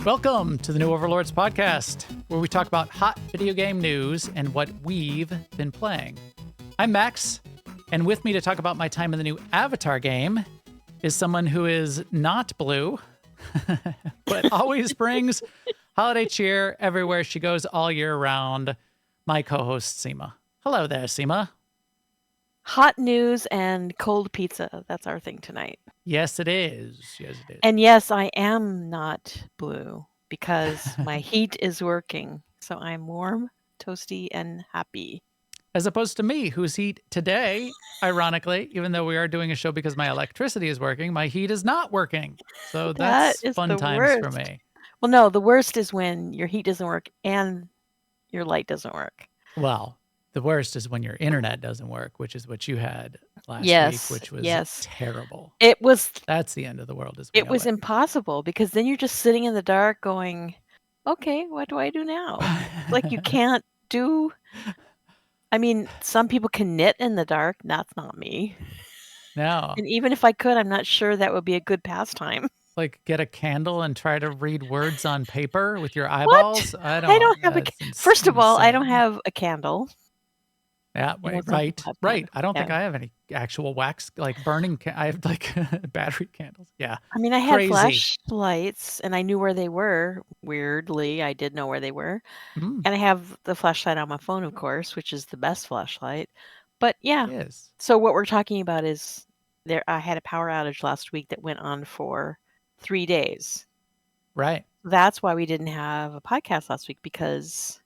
Welcome to the new Overlords Podcast, where we talk about hot video game news and what we've been playing. I'm Max, and with me to talk about my time in the new Avatar game is someone who is not blue, but always brings holiday cheer everywhere she goes all year round, my co-host, Sema. Hello there, Sema. Hot news and cold pizza. That's our thing tonight. Yes, it is. Yes, it is. And yes, I am not blue because my heat is working. So I'm warm, toasty, and happy. As opposed to me, whose heat today, ironically, even though we are doing a show because my electricity is working, my heat is not working. So that's fun times for me. Well, no, the worst is when your heat doesn't work and your light doesn't work. Well, the worst is when your internet doesn't work, which is what you had last week, which was terrible. That's the end of the world. It was impossible because then you're just sitting in the dark going, okay, what do I do now? Like you can't do... I mean, some people can knit in the dark. That's not me. No. And even if I could, I'm not sure that would be a good pastime. Like get a candle and try to read words on paper with your eyeballs? What? I don't have First of all, I don't have a candle. Yeah, right. I don't think I have any actual wax, like burning. I have like battery candles. Yeah. I mean, I had flashlights and I knew where they were. Weirdly, I did know where they were. And I have the flashlight on my phone, of course, which is the best flashlight. But yeah. Yes. So what we're talking about is I had a power outage last week that went on for 3 days. Right. That's why we didn't have a podcast last week because...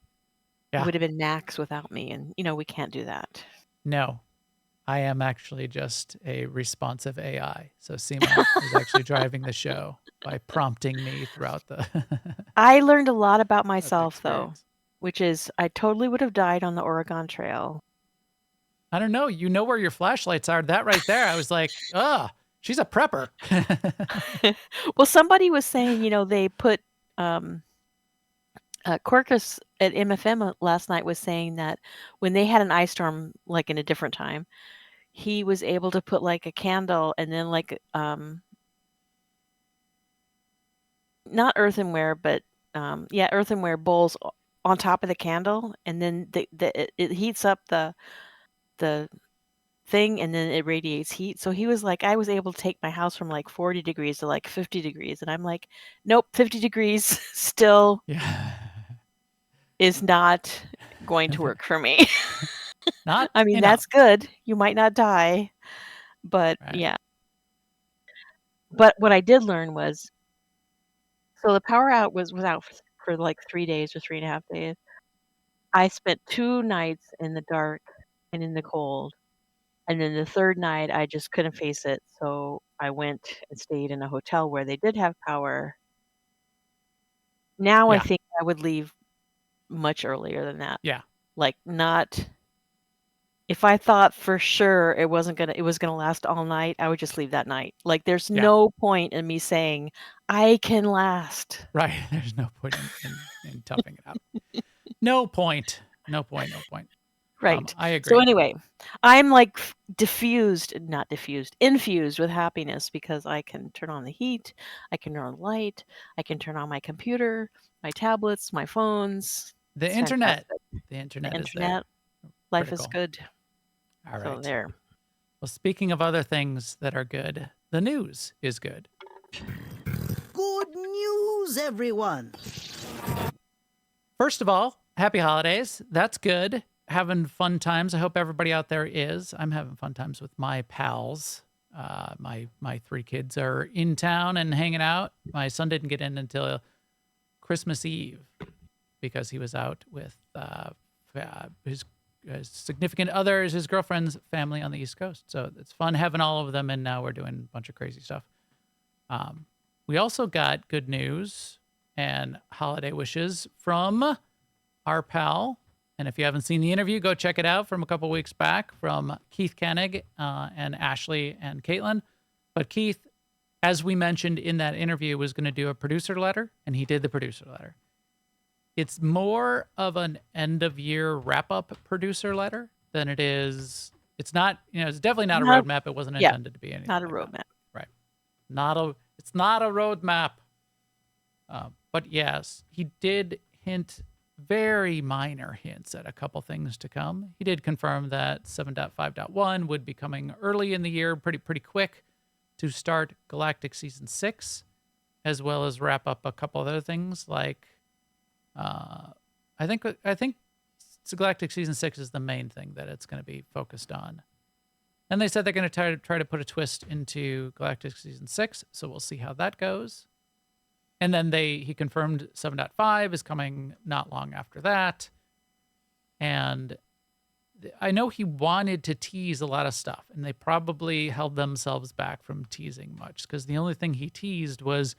It would have been Max without me, and we can't do that. No, I am actually just a responsive AI. So Sema is actually driving the show by prompting me throughout the... I learned a lot about myself, though, which is I totally would have died on the Oregon Trail. I don't know. You know where your flashlights are. That right there, I was like, she's a prepper. Well, somebody was saying, they put... Corcus at MFM last night was saying that when they had an ice storm, like in a different time, he was able to put like a candle and then like not earthenware, but earthenware bowls on top of the candle, and then it heats up the thing, and then it radiates heat. So he was like, I was able to take my house from like 40 degrees to like 50 degrees, and I'm like, nope, 50 degrees still. Yeah. Is not going to work for me. I mean, that's good. You might not die, but yeah. But what I did learn was, so the power out was out for like 3 days or 3.5 days. I spent 2 nights in the dark and in the cold. And then the third night, I just couldn't face it. So I went and stayed in a hotel where they did have power. Now I think I would leave much earlier than that. Yeah. Like not... If I thought for sure it was gonna last all night, I would just leave that night. Like there's no point in me saying I can last. Right. There's no point in toughing it out. No point. Right. I agree. So anyway, I'm like infused with happiness because I can turn on the heat, I can turn on the light, I can turn on my computer, my tablets, my phones. The internet. The internet is there. Life is good. All right. So there. Well, speaking of other things that are good, the news is good. Good news, everyone. First of all, happy holidays. That's good. Having fun times. I hope everybody out there is. I'm having fun times with my pals. My 3 kids are in town and hanging out. My son didn't get in until Christmas Eve because he was out with his significant others, his girlfriend's family on the East Coast. So it's fun having all of them, and now we're doing a bunch of crazy stuff. We also got good news and holiday wishes from our pal. And if you haven't seen the interview, go check it out from a couple weeks back from Keith Koenig and Ashley and Caitlin. But Keith, as we mentioned in that interview, was going to do a producer letter, and he did the producer letter. It's more of an end-of-year wrap-up producer letter than it is. It's not, it's definitely not a roadmap. It wasn't intended to be anything. Not a roadmap. Right. It's not a roadmap. But yes, he did hint very minor hints at a couple things to come. He did confirm that 7.5.1 would be coming early in the year, pretty quick, to start Galactic Season 6, as well as wrap up a couple other things like I think Galactic Season 6 is the main thing that it's going to be focused on. And they said they're going to try to put a twist into Galactic Season 6, so we'll see how that goes. And then he confirmed 7.5 is coming not long after that. And I know he wanted to tease a lot of stuff, and they probably held themselves back from teasing much, because the only thing he teased was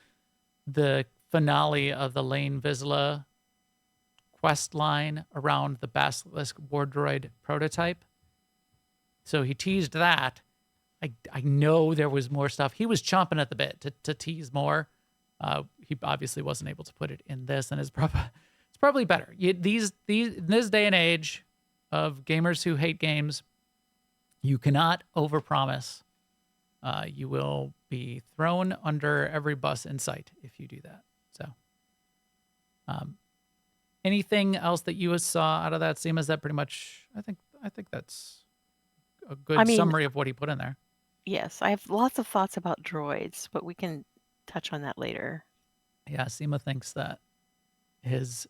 the finale of the Lane Vizsla quest line around the Basilisk War Droid prototype. So he teased that. I know there was more stuff. He was chomping at the bit to tease more. He obviously wasn't able to put it in this, and it's probably better. In this day and age of gamers who hate games, you cannot overpromise. You will be thrown under every bus in sight if you do that. So, anything else that you saw out of that, Sema? Is that pretty much? I think that's a good summary of what he put in there. Yes, I have lots of thoughts about droids, but we can touch on that later. Yeah, Sema thinks that his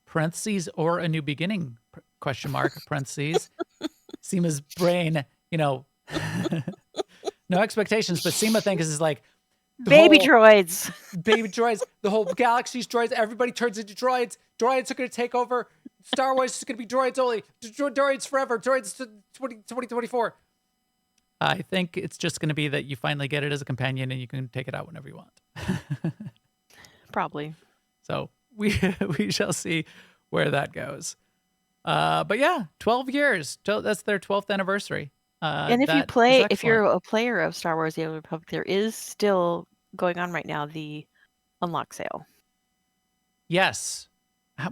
parentheses or a new beginning question mark parentheses. Sema's brain, no expectations, but Sema thinks is like baby droids, the whole galaxy's droids. Everybody turns into droids. Droids are going to take over. Star Wars is going to be droids only. Droids forever. Droids 2024. I think it's just going to be that you finally get it as a companion and you can take it out whenever you want. Probably. So we shall see where that goes. But yeah, 12 years. That's their 12th anniversary. And if you're a player of Star Wars: The Old Republic, there is still going on right now the unlock sale. Yes.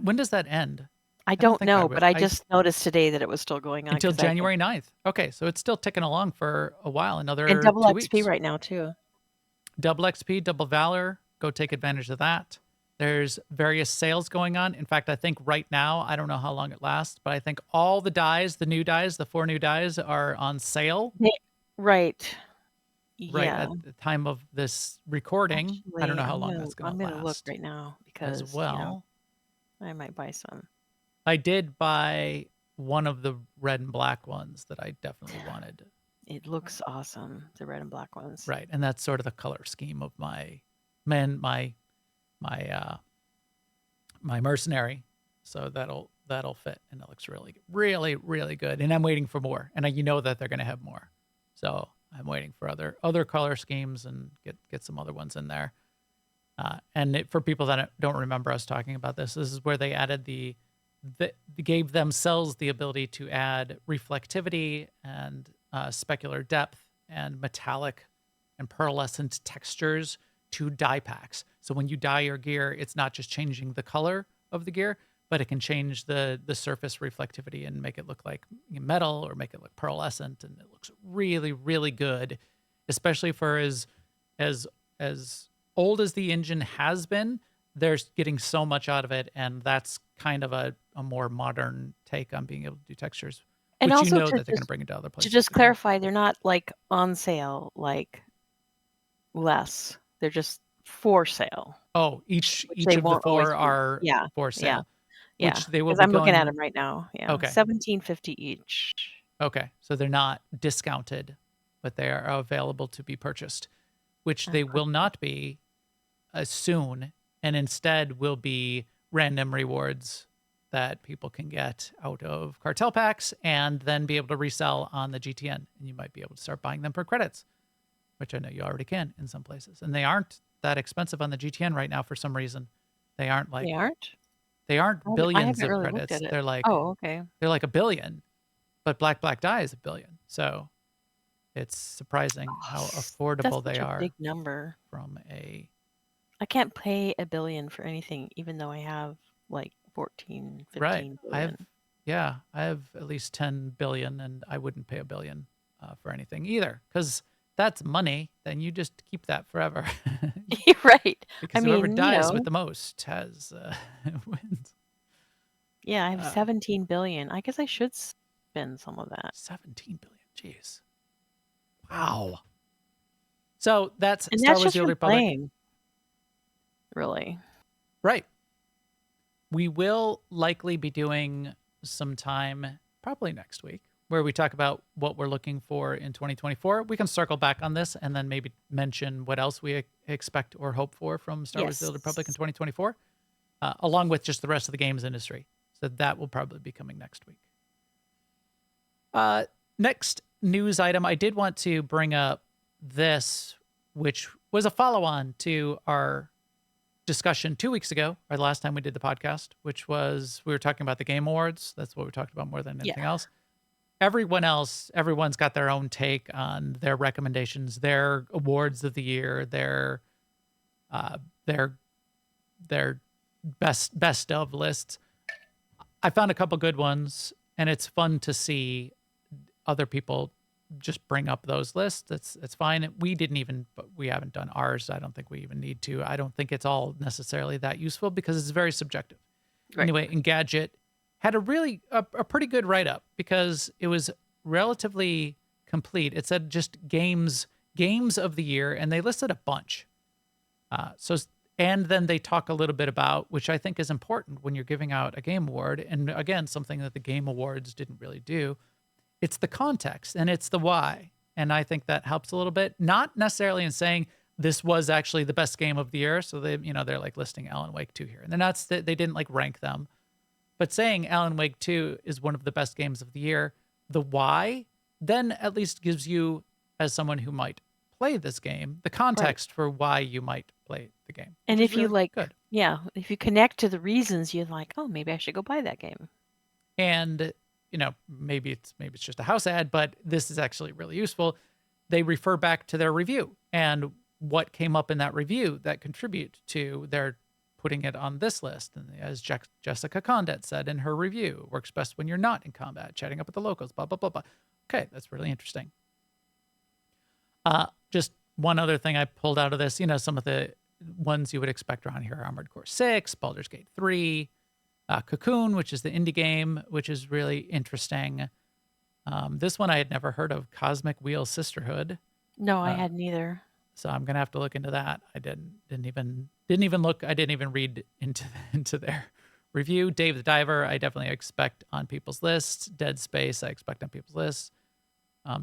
When does that end? I don't know, but I just noticed today that it was still going on. Until January 9th. Okay, so it's still ticking along for a while, another and double 2 XP weeks. right now, too. Double XP, double Valor. Go take advantage of that. There's various sales going on. In fact, I think right now, I don't know how long it lasts, but I think all the dies, the new dies, the 4 new dies are on sale. Right. Right Yeah. at the time of this recording. Actually, I don't know how long that's going to last. I'm going to look right now because as well. I might buy some. I did buy one of the red and black ones that I definitely wanted. It looks awesome, the red and black ones. Right, and that's sort of the color scheme of my mercenary. So that'll fit, and it looks really, really, really good. And I'm waiting for more, and that they're going to have more. So I'm waiting for other color schemes and get some other ones in there. And for people that don't remember us talking about this is where they added gave themselves the ability to add reflectivity and specular depth and metallic and pearlescent textures to die packs. So when you dye your gear, it's not just changing the color of the gear, but it can change the surface reflectivity and make it look like metal or make it look pearlescent, and it looks really, really good, especially for as old as the engine has been. They're getting so much out of it, and that's kind of a more modern take on being able to do textures. And which also that they're going to bring it to other places. To just clarify, they're not like on sale, like less. They're just for sale. Oh, each of the 4 are for sale. Yeah. Which they will. I'm looking at them right now. Yeah. Okay. $17.50 each. Okay, so they're not discounted, but they are available to be purchased, which they will not be soon, and instead will be random rewards that people can get out of cartel packs and then be able to resell on the GTN. And you might be able to start buying them for credits, which I know you already can in some places. And they aren't that expensive on the GTN right now for some reason. They aren't billions of credits. They're like, okay. They're like $1 billion, but Black Die is $1 billion. So it's surprising how affordable they are. Big number. I can't pay $1 billion for anything, even though I have like 14, 15 right. billion. I have at least 10 billion, and I wouldn't pay $1 billion for anything either, because that's money, then you just keep that forever. Right. Because I whoever mean, dies with the most has wins. yeah, I have 17 billion. I guess I should spend some of that. 17 billion. Jeez. Wow. So that's And Star that's Wars: just The Old for Republic. playing. Really. Right. We will likely be doing some time, probably next week, where we talk about what we're looking for in 2024. We can circle back on this and then maybe mention what else we expect or hope for from Star Wars: The Old Republic in 2024, along with just the rest of the games industry. So that will probably be coming next week. Next news item, I did want to bring up this, which was a follow-on to our discussion 2 weeks ago, or the last time we did the podcast, which was we were talking about the Game Awards. That's what we talked about more than anything else. Everyone's got their own take on their recommendations, their awards of the year, their best of lists. I found a couple good ones, and it's fun to see other people just bring up those lists. It's fine. We haven't done ours. I don't think we even need to. I don't think it's all necessarily that useful because it's very subjective. Right. Anyway, Engadget had a pretty good write-up because it was relatively complete. It said just games of the year, and they listed a bunch. And then they talk a little bit about, which I think is important when you're giving out a game award, and again, something that the Game Awards didn't really do. It's the context and it's the why. And I think that helps a little bit, not necessarily in saying this was actually the best game of the year. So they're like listing Alan Wake 2 here, and they're not, they didn't like rank them, but saying Alan Wake 2 is one of the best games of the year, the why then at least gives you, as someone who might play this game, the context for why you might play the game. And if you really good. If you connect to the reasons, you're like, oh, maybe I should go buy that game. And maybe it's just a house ad, but this is actually really useful. They refer back to their review and what came up in that review that contribute to their putting it on this list. And as Jessica Condit said in her review, works best when you're not in combat, chatting up with the locals, blah, blah, blah, blah. Okay, that's really interesting. Just one other thing I pulled out of this, some of the ones you would expect around here: Armored Core 6, Baldur's Gate 3, Cocoon, which is the indie game, which is really interesting. This one I had never heard of, Cosmic Wheel Sisterhood. No, I hadn't either. So I'm gonna have to look into that. I didn't even look. I didn't even read into their review. Dave the Diver, I definitely expect on people's lists. Dead Space, I expect on people's lists.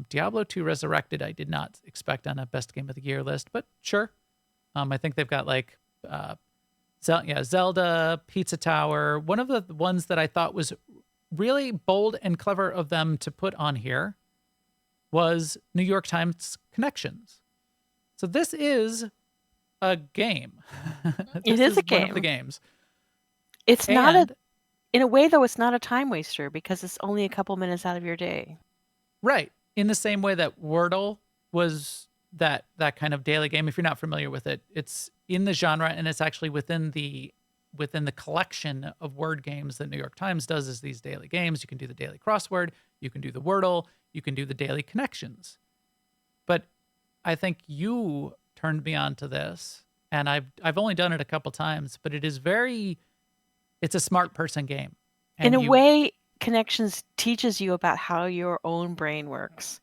Diablo 2 Resurrected, I did not expect on a best game of the year list, but sure. I think they've got like Zelda, Pizza Tower. One of the ones that I thought was really bold and clever of them to put on here was New York Times Connections. So this is a game. It is a game. One of the games. It's not in a way though, it's not a time waster because it's only a couple minutes out of your day. Right. In the same way that Wordle was that kind of daily game. If you're not familiar with it, it's in the genre, and it's actually within the collection of word games that New York Times does is these daily games. You can do the daily crossword, you can do the Wordle, you can do the daily connections. But I think you turned me on to this, and I've only done it a couple times, but it's a smart person game. And in a way, Connections teaches you about how your own brain works.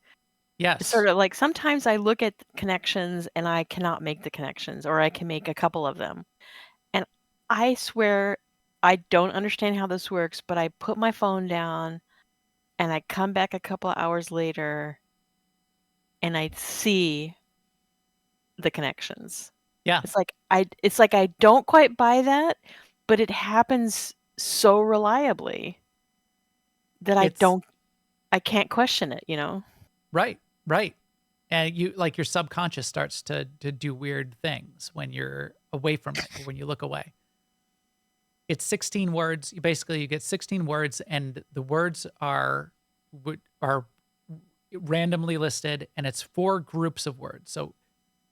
Yes. It's sort of like sometimes I look at connections and I cannot make the connections, or I can make a couple of them. And I swear I don't understand how this works, but I put my phone down and I come back a couple of hours later and I see the connections. Yeah. It's like I don't quite buy that, but it happens so reliably that I can't question it, Right. And your subconscious starts to do weird things when you're away from it, or when you look away. It's 16 words. You get 16 words, and the words are randomly listed, and it's 4 groups of words. So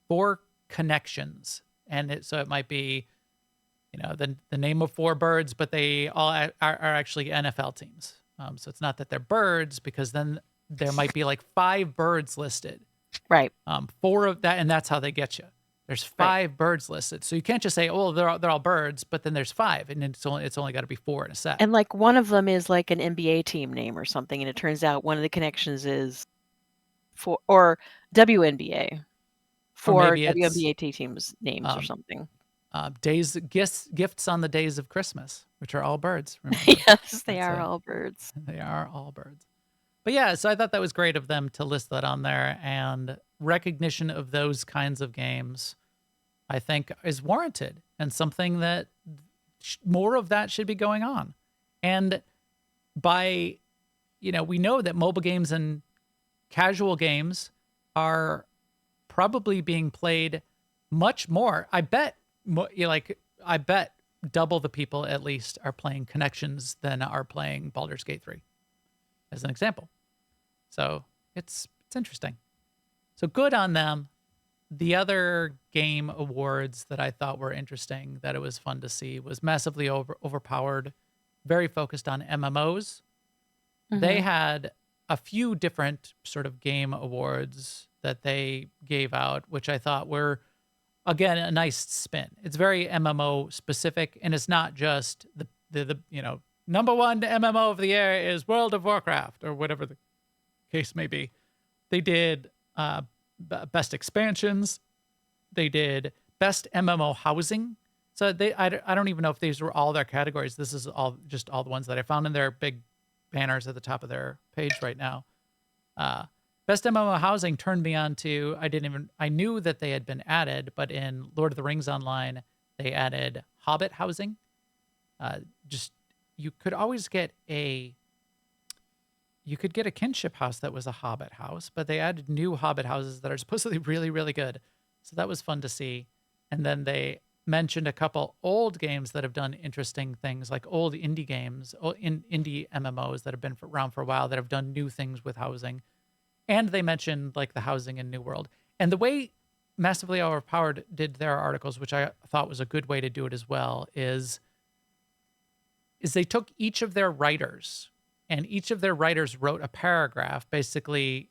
4 connections. And so it might be, the name of 4 birds, but they all are actually NFL teams. So it's not that they're birds, because then there might be like 5 birds listed. Right. 4 of that, and that's how they get you. There's 5 birds listed, so you can't just say, "Oh, they're all birds," but then there's 5, and it's only got to be 4 in a set. And like one of them is like an NBA team name or something, and it turns out one of the connections is for or WNBA Or for maybe it's WNBA teams names or something. Gifts on the days of Christmas, which are all birds. Remember? Yes, they are all birds. They are all birds. But yeah, so I thought that was great of them to list that on there, and recognition of those kinds of games, I think, is warranted and something that more of that should be going on. And we know that mobile games and casual games are probably being played much more. I bet double the people at least are playing Connections than are playing Baldur's Gate 3, as an example. So it's interesting. So good on them. The other game awards that I thought were interesting, that it was fun to see, was Massively Overpowered, very focused on MMOs. They had a few different sort of game awards that they gave out, which I thought were, again, a nice spin. It's very MMO specific, and it's not just the number one MMO of the year is World of Warcraft or whatever the case may be. They did best expansions. They did best MMO housing. So I don't even know if these were all their categories. This is all the ones that I found in their big banners at the top of their page right now. Best MMO housing turned me on to, I knew that they had been added, but in Lord of the Rings Online, they added Hobbit housing. You could always get a kinship house that was a Hobbit house, but they added new Hobbit houses that are supposedly really, really good. So that was fun to see. And then they mentioned a couple old games that have done interesting things, like old indie games, indie MMOs that have been around for a while that have done new things with housing. And they mentioned like the housing in New World. And the way Massively Overpowered did their articles, which I thought was a good way to do it as well, is they took each of their writers, and each of their writers wrote a paragraph, basically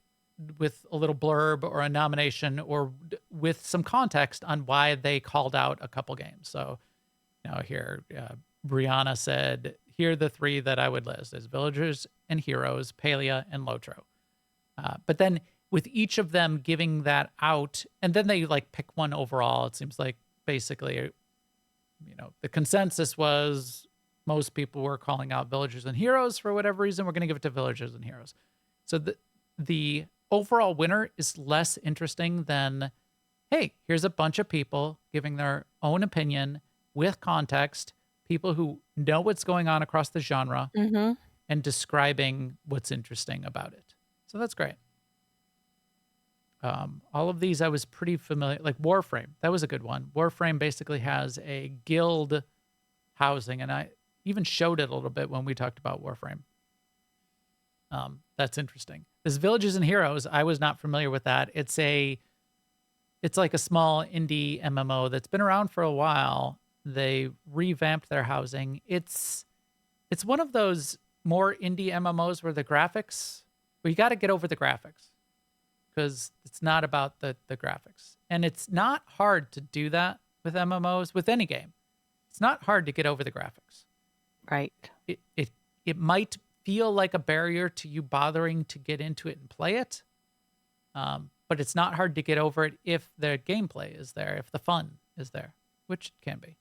with a little blurb or a nomination or with some context on why they called out a couple games. So, here, Brianna said, here are the 3 that I would list: is Villagers and Heroes, Palia, and Lotro. But then with each of them giving that out, and then they like pick one overall. It seems like basically, the consensus was most people were calling out Villagers and Heroes for whatever reason. We're going to give it to Villagers and Heroes. So the overall winner is less interesting than, hey, here's a bunch of people giving their own opinion with context, people who know what's going on across the genre and describing what's interesting about it. So that's great. All of these I was pretty familiar, like Warframe. That was a good one. Warframe basically has a guild housing, and I even showed it a little bit when we talked about Warframe. That's interesting. This Villages and Heroes, I was not familiar with that. It's like a small indie MMO that's been around for a while. They revamped their housing. It's one of those more indie MMOs where the graphics, you got to get over the graphics, because it's not about the graphics. And it's not hard to do that with MMOs, with any game. It's not hard to get over the graphics. Right. It might feel like a barrier to you bothering to get into it and play it. But it's not hard to get over it if the gameplay is there, if the fun is there, which it can be.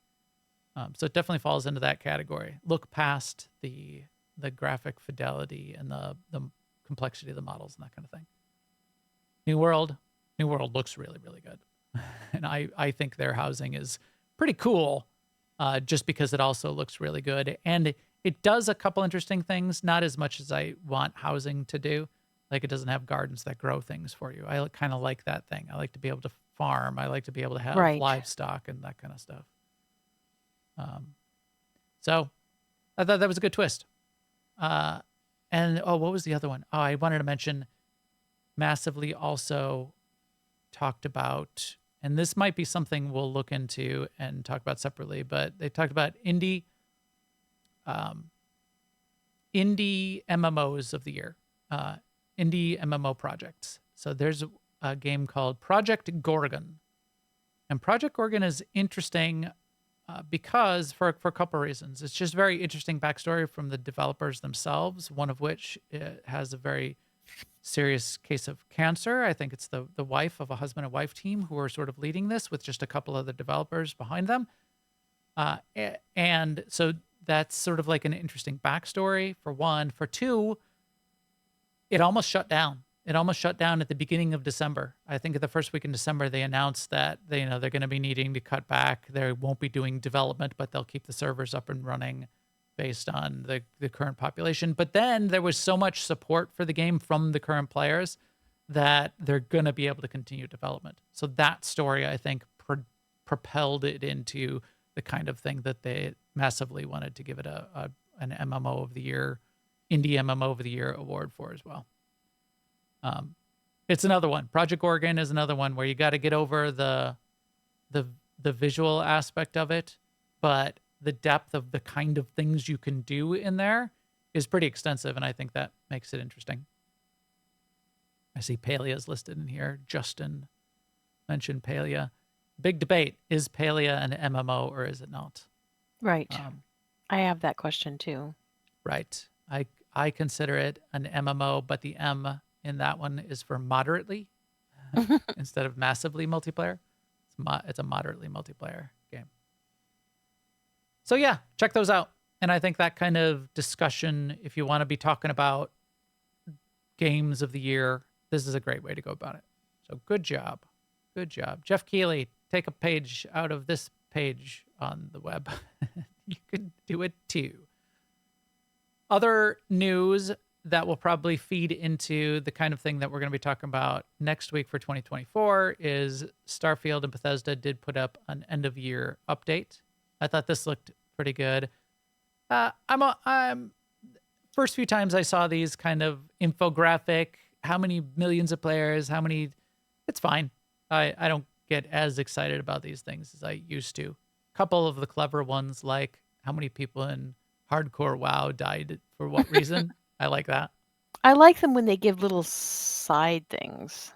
So it definitely falls into that category. Look past the graphic fidelity and the complexity of the models and that kind of thing. New World looks really, really good. And I think their housing is pretty cool, just because it also looks really good. And it does a couple interesting things, not as much as I want housing to do. Like, it doesn't have gardens that grow things for you. I kind of like that thing. I like to be able to farm. I like to be able to have livestock and that kind of stuff. So I thought that was a good twist. What was the other one? Oh, I wanted to mention Massively also talked about, and this might be something we'll look into and talk about separately, but they talked about indie MMOs of the year, indie MMO projects. So there's a game called Project Gorgon. And Project Gorgon is interesting because for a couple of reasons. It's just very interesting backstory from the developers themselves, one of which has a very serious case of cancer. I think it's the wife of a husband and wife team who are sort of leading this with just a couple of the developers behind them. And so that's sort of like an interesting backstory, for one. For two, it almost shut down. It almost shut down at the beginning of December. I think the first week in December, they announced that they're going to be needing to cut back. They won't be doing development, but they'll keep the servers up and running based on the current population. But then there was so much support for the game from the current players that they're going to be able to continue development. So that story, I think, propelled it into the kind of thing that they massively wanted to give it an MMO of the year, Indie MMO of the Year award for as well. It's another one. Project Gorgon is another one where you got to get over the visual aspect of it, but the depth of the kind of things you can do in there is pretty extensive, and I think that makes it interesting. I see Palia's listed in here. Justin mentioned Palia. Big debate. Is Palia an MMO or is it not? Right. I have that question too. Right. I consider it an MMO, but the M in that one is for moderately instead of massively multiplayer. It's a moderately multiplayer game. So yeah, check those out. And I think that kind of discussion, if you want to be talking about games of the year, this is a great way to go about it. So good job. Good job. Jeff Keighley, take a page out of this page on the web. You could do it too. Other news that will probably feed into the kind of thing that we're going to be talking about next week for 2024 is Starfield and Bethesda did put up an end of year update. I thought this looked pretty good. I'm first few times I saw these kind of infographic, how many millions of players, it's fine. I don't get as excited about these things as I used to. A couple of the clever ones, like how many people in hardcore WoW died for what reason. I like that. I like them when they give little side things.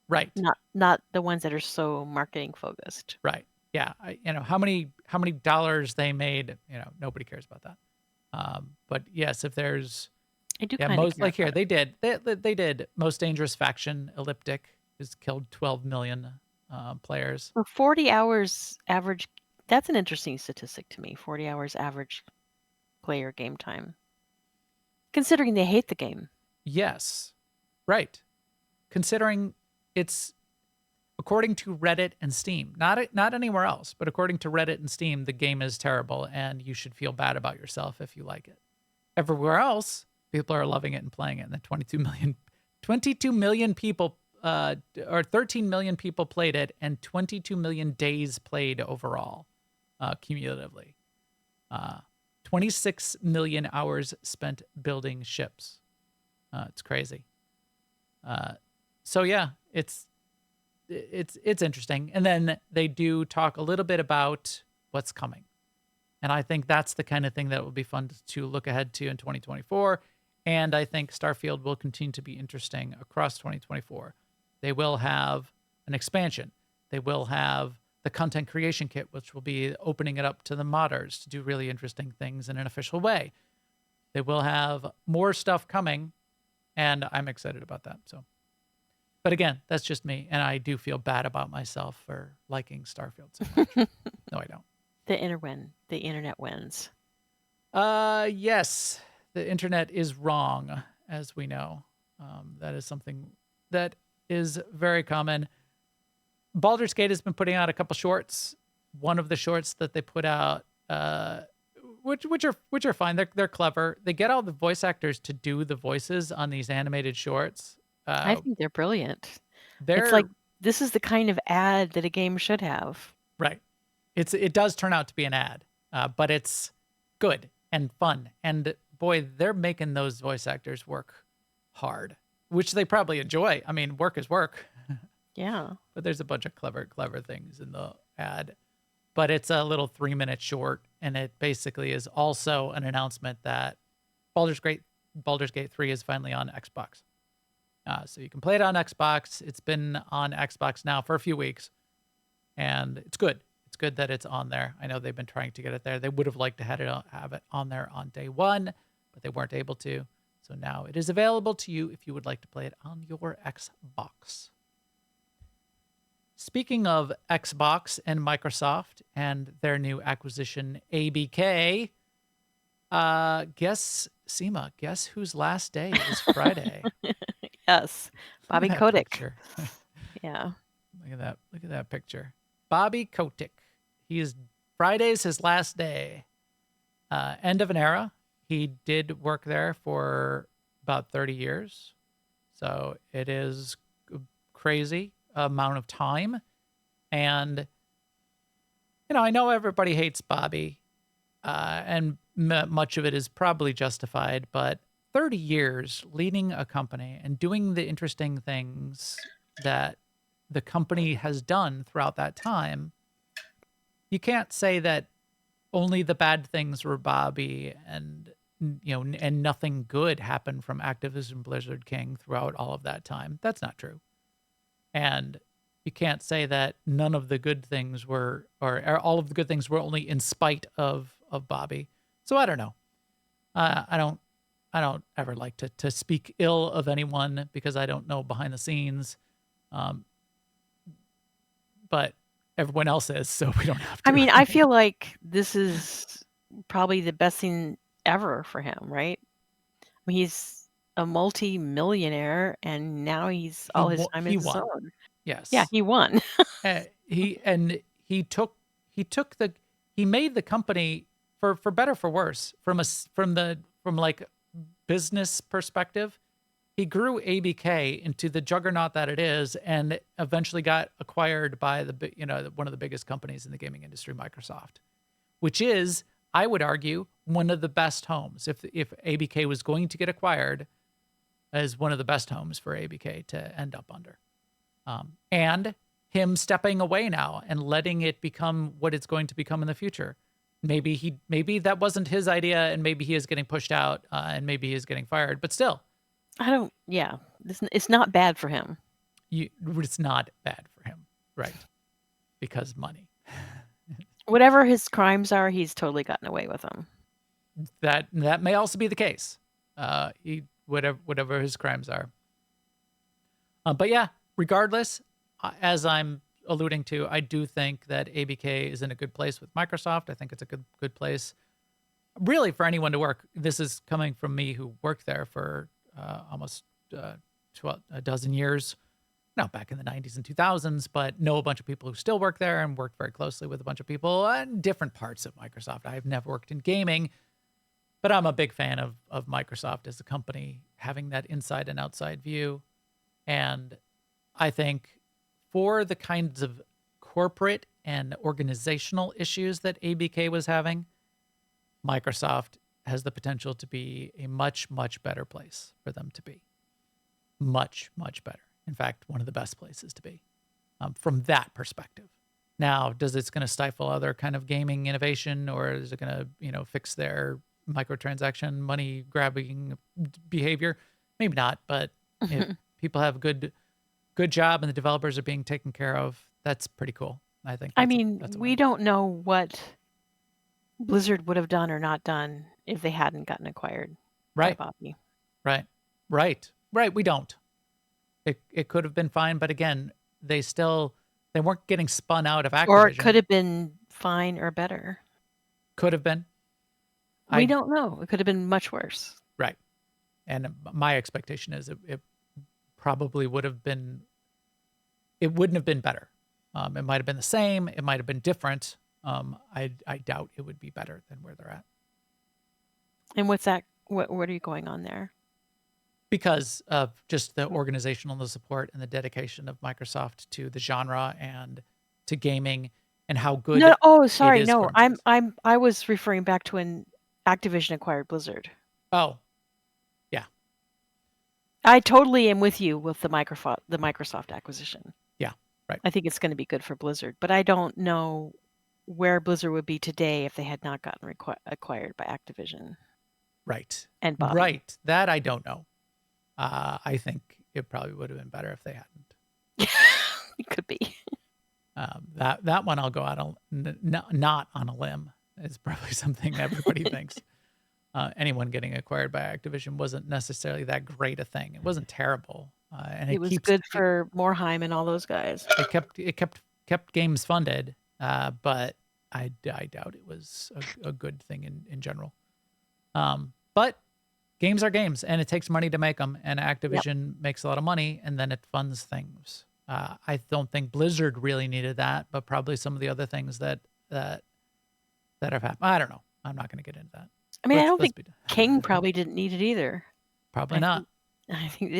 Right. Not the ones that are so marketing focused. Right. Yeah. How many dollars they made, nobody cares about that. But yes, if there's, I do kind of like here, they did most dangerous faction, Elliptic, has killed 12 million players. For 40 hours average, that's an interesting statistic to me. 40 hours average player game time. Considering they hate the game. Yes. Right. Considering it's, according to Reddit and Steam, not anywhere else, but according to Reddit and Steam, the game is terrible and you should feel bad about yourself if you like it. Everywhere else, people are loving it and playing it. And then 22 million people, or 13 million people played it, and 22 million days played overall, cumulatively. 26 million hours spent building ships. It's crazy. So yeah, it's interesting. And then they do talk a little bit about what's coming. And I think that's the kind of thing that will be fun to look ahead to in 2024. And I think Starfield will continue to be interesting across 2024. They will have an expansion. They will have the content creation kit, which will be opening it up to the modders to do really interesting things in an official way. They will have more stuff coming, and I'm excited about that. So, but again, that's just me, and I do feel bad about myself for liking Starfield so much. No, I don't. The internet wins. Yes, the internet is wrong, as we know. That is something that is very common. Baldur's Gate has been putting out a couple shorts. One of the shorts that they put out, which are fine. They're clever. They get all the voice actors to do the voices on these animated shorts. I think they're brilliant. It's like, this is the kind of ad that a game should have. Right. It does turn out to be an ad, but it's good and fun. And boy, they're making those voice actors work hard, which they probably enjoy. I mean, work is work. Yeah. But there's a bunch of clever things in the ad. But it's a little 3-minute short, and it basically is also an announcement that Baldur's Gate 3 is finally on Xbox. So you can play it on Xbox. It's been on Xbox now for a few weeks, and it's good. It's good that it's on there. I know they've been trying to get it there. They would have liked to have it on there on day one, but they weren't able to. So now it is available to you if you would like to play it on your Xbox. Speaking of Xbox and Microsoft and their new acquisition, ABK, Sema, guess whose last day is Friday? Yes, Bobby Look at that Kotick. picture. Yeah. Look at that. Look at that picture. Bobby Kotick. Friday's his last day. End of an era. He did work there for about 30 years. So it is a crazy amount of time. And, I know everybody hates Bobby, and much of it is probably justified, but 30 years leading a company and doing the interesting things that the company has done throughout that time, you can't say that only the bad things were Bobby and nothing good happened from Activision Blizzard King throughout all of that time. That's not true. And you can't say that none of the good things were, or all of the good things were only in spite of Bobby. So I don't know. I don't ever like to speak ill of anyone because I don't know behind the scenes. But everyone else is, so we don't have to. I mean, I feel like this is probably the best thing ever for him, right? I mean, he's a multi-millionaire, and now he's all his time is his won. own. Yes. Yeah, he won. He made the company for better for worse from like business perspective. He grew ABK into the juggernaut that it is, and eventually got acquired by one of the biggest companies in the gaming industry, Microsoft, which is, I would argue, one of the best homes. If ABK was going to get acquired, as one of the best homes for ABK to end up under, and him stepping away now and letting it become what it's going to become in the future. Maybe that wasn't his idea, and maybe he is getting pushed out, and maybe he is getting fired. But still, it's not bad for him. It's not bad for him, right? Because money. Whatever his crimes are, he's totally gotten away with them. That may also be the case. Whatever his crimes are. But yeah, regardless, as I'm alluding to, I do think that ABK is in a good place with Microsoft. I think it's a good place, really, for anyone to work. This is coming from me, who worked there for almost 12 years. No, back in the 90s and 2000s, but know a bunch of people who still work there and worked very closely with a bunch of people in different parts of Microsoft. I've never worked in gaming, but I'm a big fan of Microsoft as a company, having that inside and outside view. And I think for the kinds of corporate and organizational issues that ABK was having, Microsoft has the potential to be a much, much better place for them to be. Much, much better. In fact, one of the best places to be from that perspective. Now, it's going to stifle other kind of gaming innovation, or is it going to, fix their microtransaction, money grabbing behavior? Maybe not, but if people have a good job and the developers are being taken care of, that's pretty cool. I think. We don't know what Blizzard would have done or not done if they hadn't gotten acquired by Bobby. Right. We don't. It could have been fine, but again, they weren't getting spun out of Activision. Or it could have been fine or better. Could have been. We don't know. It could have been much worse. Right. And my expectation is it probably would have been. It wouldn't have been better. It might have been the same. It might have been different. I doubt it would be better than where they're at. And what's that? What are you going on there? Because of just the organizational support and the dedication of Microsoft to the genre and to gaming, and how good. No, I was referring back to when Activision acquired Blizzard. Oh, yeah. I totally am with you with the Microsoft acquisition. Yeah, right. I think it's going to be good for Blizzard, but I don't know where Blizzard would be today if they had not gotten acquired by Activision. Right. And Bobby. Right. That I don't know. I think it probably would have been better if they hadn't. It could be. That one I'll go out not on a limb. It's probably something everybody thinks. Anyone getting acquired by Activision wasn't necessarily that great a thing. It wasn't terrible, and It was good for Morheim and all those guys. It kept games funded, but I doubt it was a good thing in general. But games are games, and it takes money to make them, and Activision makes a lot of money, and then it funds things. I don't think Blizzard really needed that, but probably some of the other things that have happened. I don't know. I'm not going to get into that. I mean, I don't think King probably didn't need it either. Probably not. I think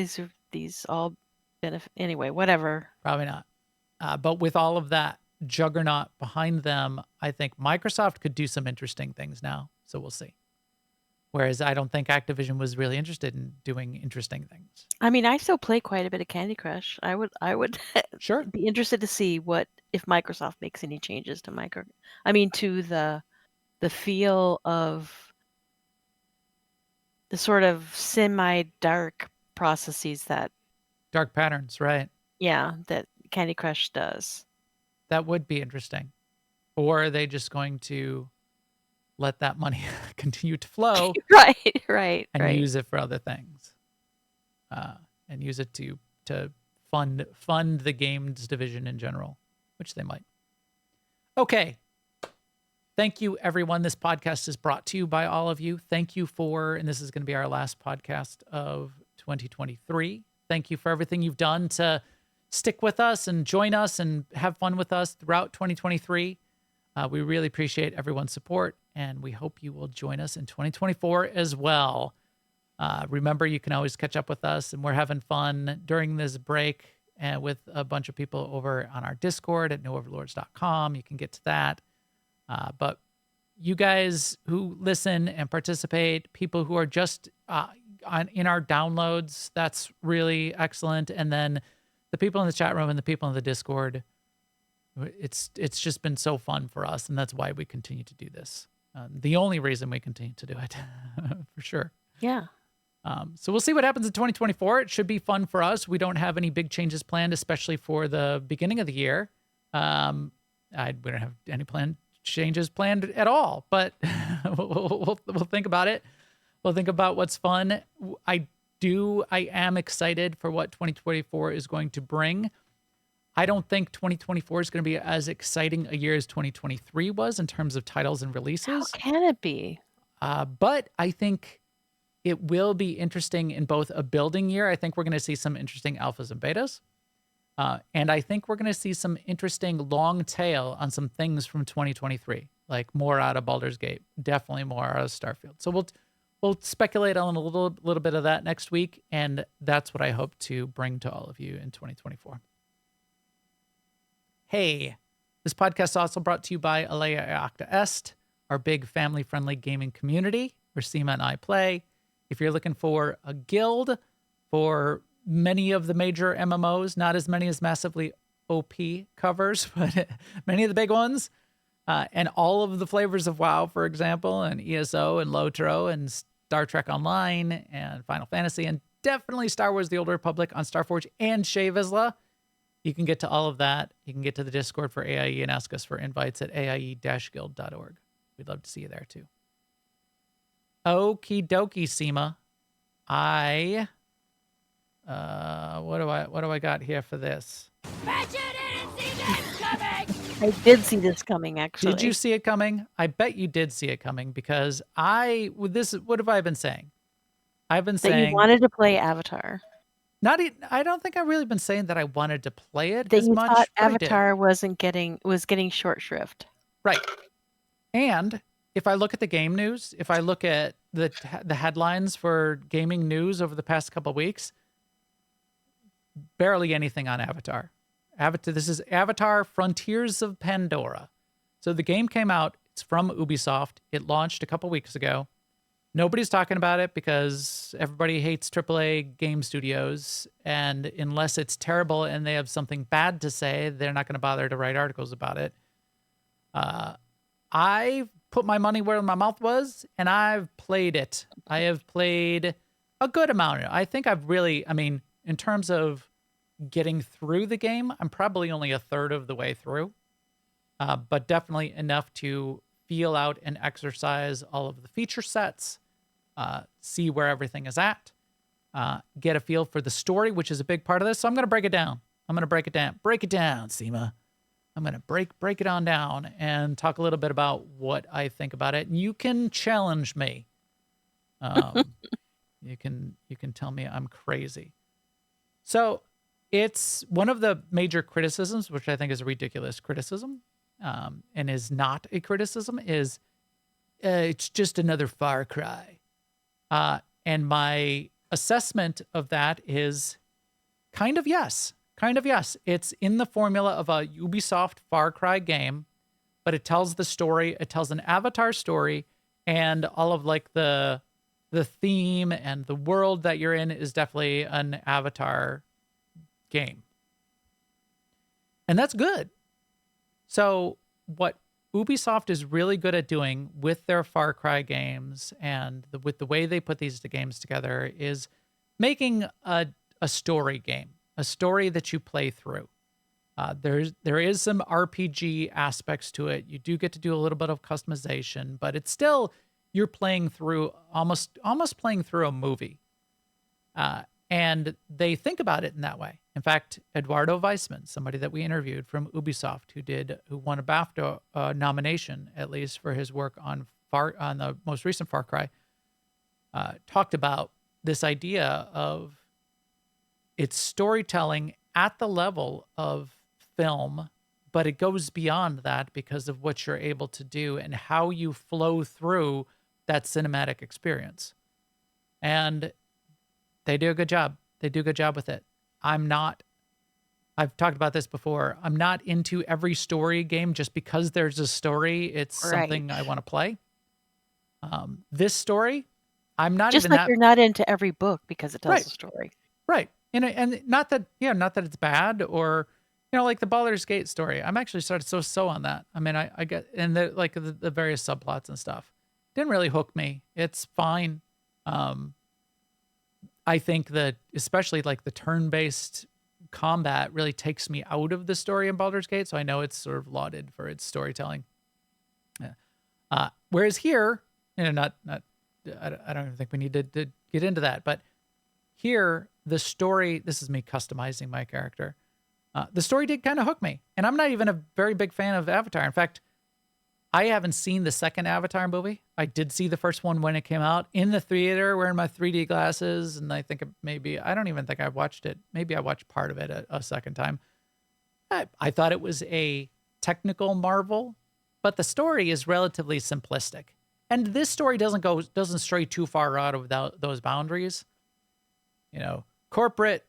these all benefit anyway. Whatever. Probably not. But with all of that juggernaut behind them, I think Microsoft could do some interesting things now. So we'll see. Whereas I don't think Activision was really interested in doing interesting things. I mean, I still play quite a bit of Candy Crush. I would sure be interested to see if Microsoft makes any changes to to the feel of the sort of semi-dark processes dark patterns, right? Yeah, that Candy Crush does. That would be interesting. Or are they just going to let that money continue to flow? right. And use it for other things. And use it to fund the games division in general, which they might. Okay. Thank you, everyone. This podcast is brought to you by all of you. Thank you and this is going to be our last podcast of 2023. Thank you for everything you've done to stick with us and join us and have fun with us throughout 2023. We really appreciate everyone's support, and we hope you will join us in 2024 as well. Remember, you can always catch up with us, and we're having fun during this break and with a bunch of people over on our Discord at NewOverlords.com. You can get to that. But you guys who listen and participate, people who are just in our downloads, that's really excellent. And then the people in the chat room and the people in the Discord, it's just been so fun for us, and that's why we continue to do this. The only reason we continue to do it, for sure. Yeah. So we'll see what happens in 2024. It should be fun for us. We don't have any big changes planned, especially for the beginning of the year. We don't have any changes planned at all, but we'll think about it. We'll think about what's fun. I am excited for what 2024 is going to bring. I don't think 2024 is going to be as exciting a year as 2023 was in terms of titles and releases. How can it be? But I think it will be interesting in both a building year. I think we're going to see some interesting alphas and betas. And I think we're going to see some interesting long tail on some things from 2023, like more out of Baldur's Gate, definitely more out of Starfield. So we'll speculate on a little bit of that next week, and that's what I hope to bring to all of you in 2024. Hey, this podcast is also brought to you by Alea Acta Est, our big family-friendly gaming community where Sema and I play. If you're looking for a guild for many of the major MMOs, not as many as massively OP covers, but many of the big ones, and all of the flavors of WoW, for example, and ESO and LOTRO and Star Trek Online and Final Fantasy, and definitely Star Wars The Old Republic on Starforge and Shay Vizsla. You can get to all of that. You can get to the Discord for AIE and ask us for invites at aie-guild.org. We'd love to see you there too. Okie dokie, Sema. What do I got here for this? Bet you didn't see this coming! I did see this coming, actually. Did you see it coming? I bet you did see it coming, because what have I been saying? I've been saying that you wanted to play Avatar. I don't think I've really been saying that I wanted to play it that as you much. Thought Avatar was getting short shrift. Right. And if I look at the game news, if I look at the headlines for gaming news over the past couple of weeks, barely anything on Avatar. This is Avatar Frontiers of Pandora. So the game came out. It's from Ubisoft. It launched a couple weeks ago. Nobody's talking about it because everybody hates AAA game studios. And unless it's terrible and they have something bad to say, they're not going to bother to write articles about it. I put my money where my mouth was, and I've played it. I have played a good amount. I think in terms of getting through the game, I'm probably only a third of the way through, but definitely enough to feel out and exercise all of the feature sets, see where everything is at, get a feel for the story, which is a big part of this. So I'm going to break it down. Break it down, Sema. I'm going to break it on down and talk a little bit about what I think about it. And you can challenge me. You can tell me I'm crazy. So it's one of the major criticisms, which I think is a ridiculous criticism, and is not a criticism, is it's just another Far Cry. And my assessment of that is kind of yes. It's in the formula of a Ubisoft Far Cry game, but it tells the story. It tells an Avatar story, and all of like the theme and the world that you're in is definitely an Avatar game. And that's good. So what Ubisoft is really good at doing with their Far Cry games and with the way they put these games together is making a story game, a story that you play through. There is some RPG aspects to it. You do get to do a little bit of customization, but it's still, you're playing through almost playing through a movie. And they think about it in that way. In fact, Eduardo Weissman, somebody that we interviewed from Ubisoft, who won a BAFTA nomination, at least for his work on the most recent Far Cry, talked about this idea of it's storytelling at the level of film, but it goes beyond that because of what you're able to do and how you flow through that cinematic experience. And they do a good job. They do a good job with it. I've talked about this before. I'm not into every story game just because there's a story. It's something I want to play. This story, I'm not just even like you're not into every book because it tells a story. Right. And not that it's bad or, like the Baldur's Gate story. I'm actually started so on that. I mean, I get, and the various subplots and stuff didn't really hook me. It's fine. I think that especially like the turn-based combat really takes me out of the story in Baldur's Gate. So I know it's sort of lauded for its storytelling. Yeah. Whereas here, I don't even think we need to get into that, but here the story, this is me customizing my character. The story did kind of hook me, and I'm not even a very big fan of Avatar. In fact, I haven't seen the second Avatar movie. I did see the first one when it came out in the theater wearing my 3D glasses. And I think I don't even think I watched it. Maybe I watched part of it a second time. I thought it was a technical marvel, but the story is relatively simplistic. And this story doesn't stray too far out of those boundaries. Corporate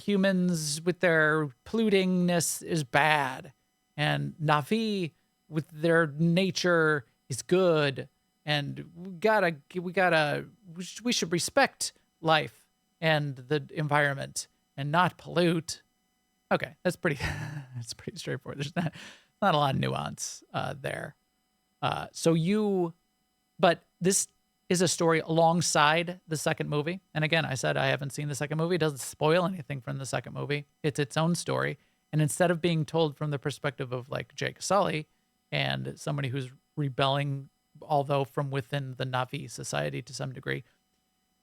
humans with their pollutingness is bad. And Na'vi with their nature is good, and we should respect life and the environment and not pollute. Okay, that's pretty straightforward. There's not a lot of nuance there. But this is a story alongside the second movie. And again, I said I haven't seen the second movie. It doesn't spoil anything from the second movie. It's its own story. And instead of being told from the perspective of like Jake Sully and somebody who's rebelling, although from within the Na'vi society to some degree,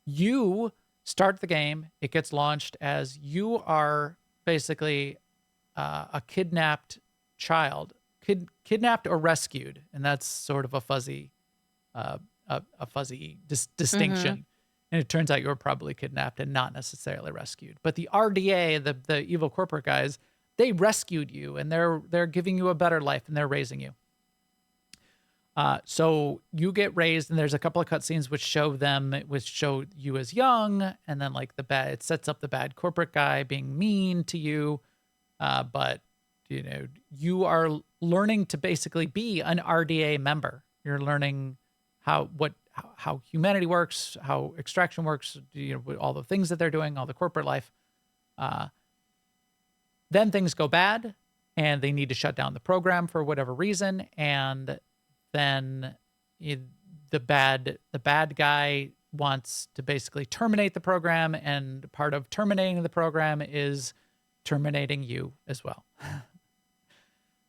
you start the game. It gets launched as you are basically a kidnapped child, kidnapped or rescued, and that's sort of a fuzzy distinction. Mm-hmm. And it turns out you were probably kidnapped and not necessarily rescued. But the RDA, the evil corporate guys, they rescued you, and they're giving you a better life, and they're raising you. So you get raised, and there's a couple of cutscenes which show you as young, and then like it sets up the bad corporate guy being mean to you, but you are learning to basically be an RDA member. You're learning how humanity works, how extraction works, all the things that they're doing, all the corporate life. Then things go bad, and they need to shut down the program for whatever reason, and then the bad guy wants to basically terminate the program, and part of terminating the program is terminating you as well.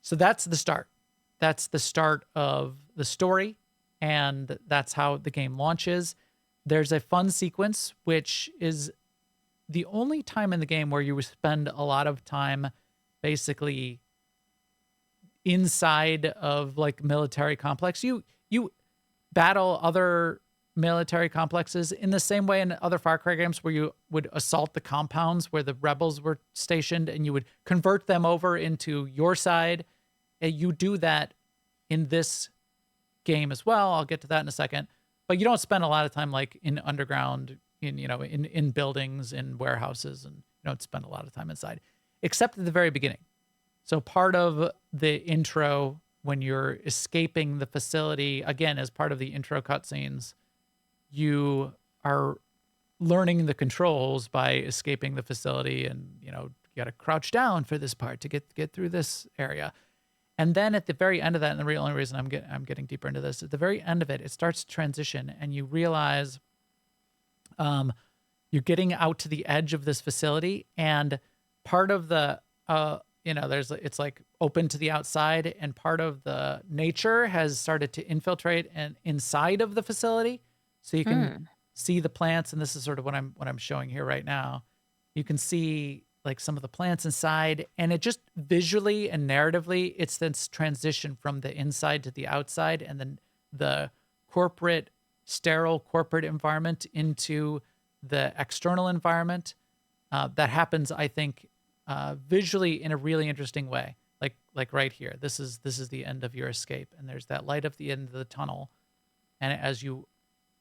So that's the start. That's the start of the story, and that's how the game launches. There's a fun sequence, which is the only time in the game where you spend a lot of time basically inside of like military complex. You battle other military complexes in the same way in other Far Cry games where you would assault the compounds where the rebels were stationed and you would convert them over into your side. And you do that in this game as well. I'll get to that in a second. But you don't spend a lot of time like in underground, in buildings, in warehouses, and you don't spend a lot of time inside, except at the very beginning. So part of the intro, when you're escaping the facility, again, as part of the intro cutscenes, you are learning the controls by escaping the facility, and you got to crouch down for this part to get through this area. And then at the very end of that, and the only reason I'm getting deeper into this, at the very end of it, it starts to transition, and you realize you're getting out to the edge of this facility, and part of the it's like open to the outside, and part of the nature has started to infiltrate and inside of the facility, so you can see the plants. And this is sort of what I'm showing here right now. You can see like some of the plants inside, and it just visually and narratively, it's this transition from the inside to the outside, and then the sterile corporate environment into the external environment. That happens, I think, visually in a really interesting way. Like right here, this is the end of your escape, and there's that light at the end of the tunnel, and as you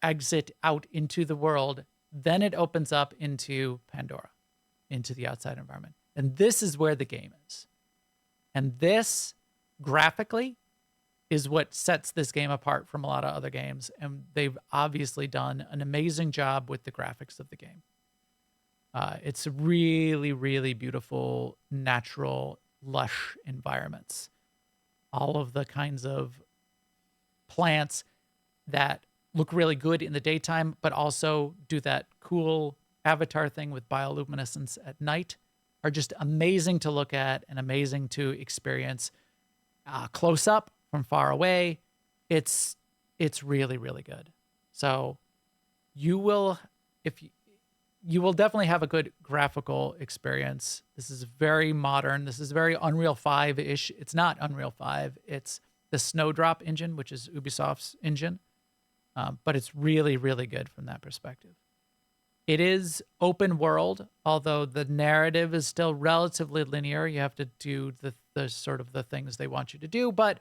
exit out into the world, then it opens up into Pandora, into the outside environment. And this is where the game is. And this graphically is what sets this game apart from a lot of other games. And they've obviously done an amazing job with the graphics of the game. It's really, really beautiful, natural, lush environments. All of the kinds of plants that look really good in the daytime, but also do that cool Avatar thing with bioluminescence at night are just amazing to look at and amazing to experience close up from far away. It's really, really good. So you will definitely have a good graphical experience. This is very modern. This is very Unreal 5-ish. It's not Unreal 5. It's the Snowdrop engine, which is Ubisoft's engine. But it's really, really good from that perspective. It is open world, although the narrative is still relatively linear. You have to do the sort of the things they want you to do. But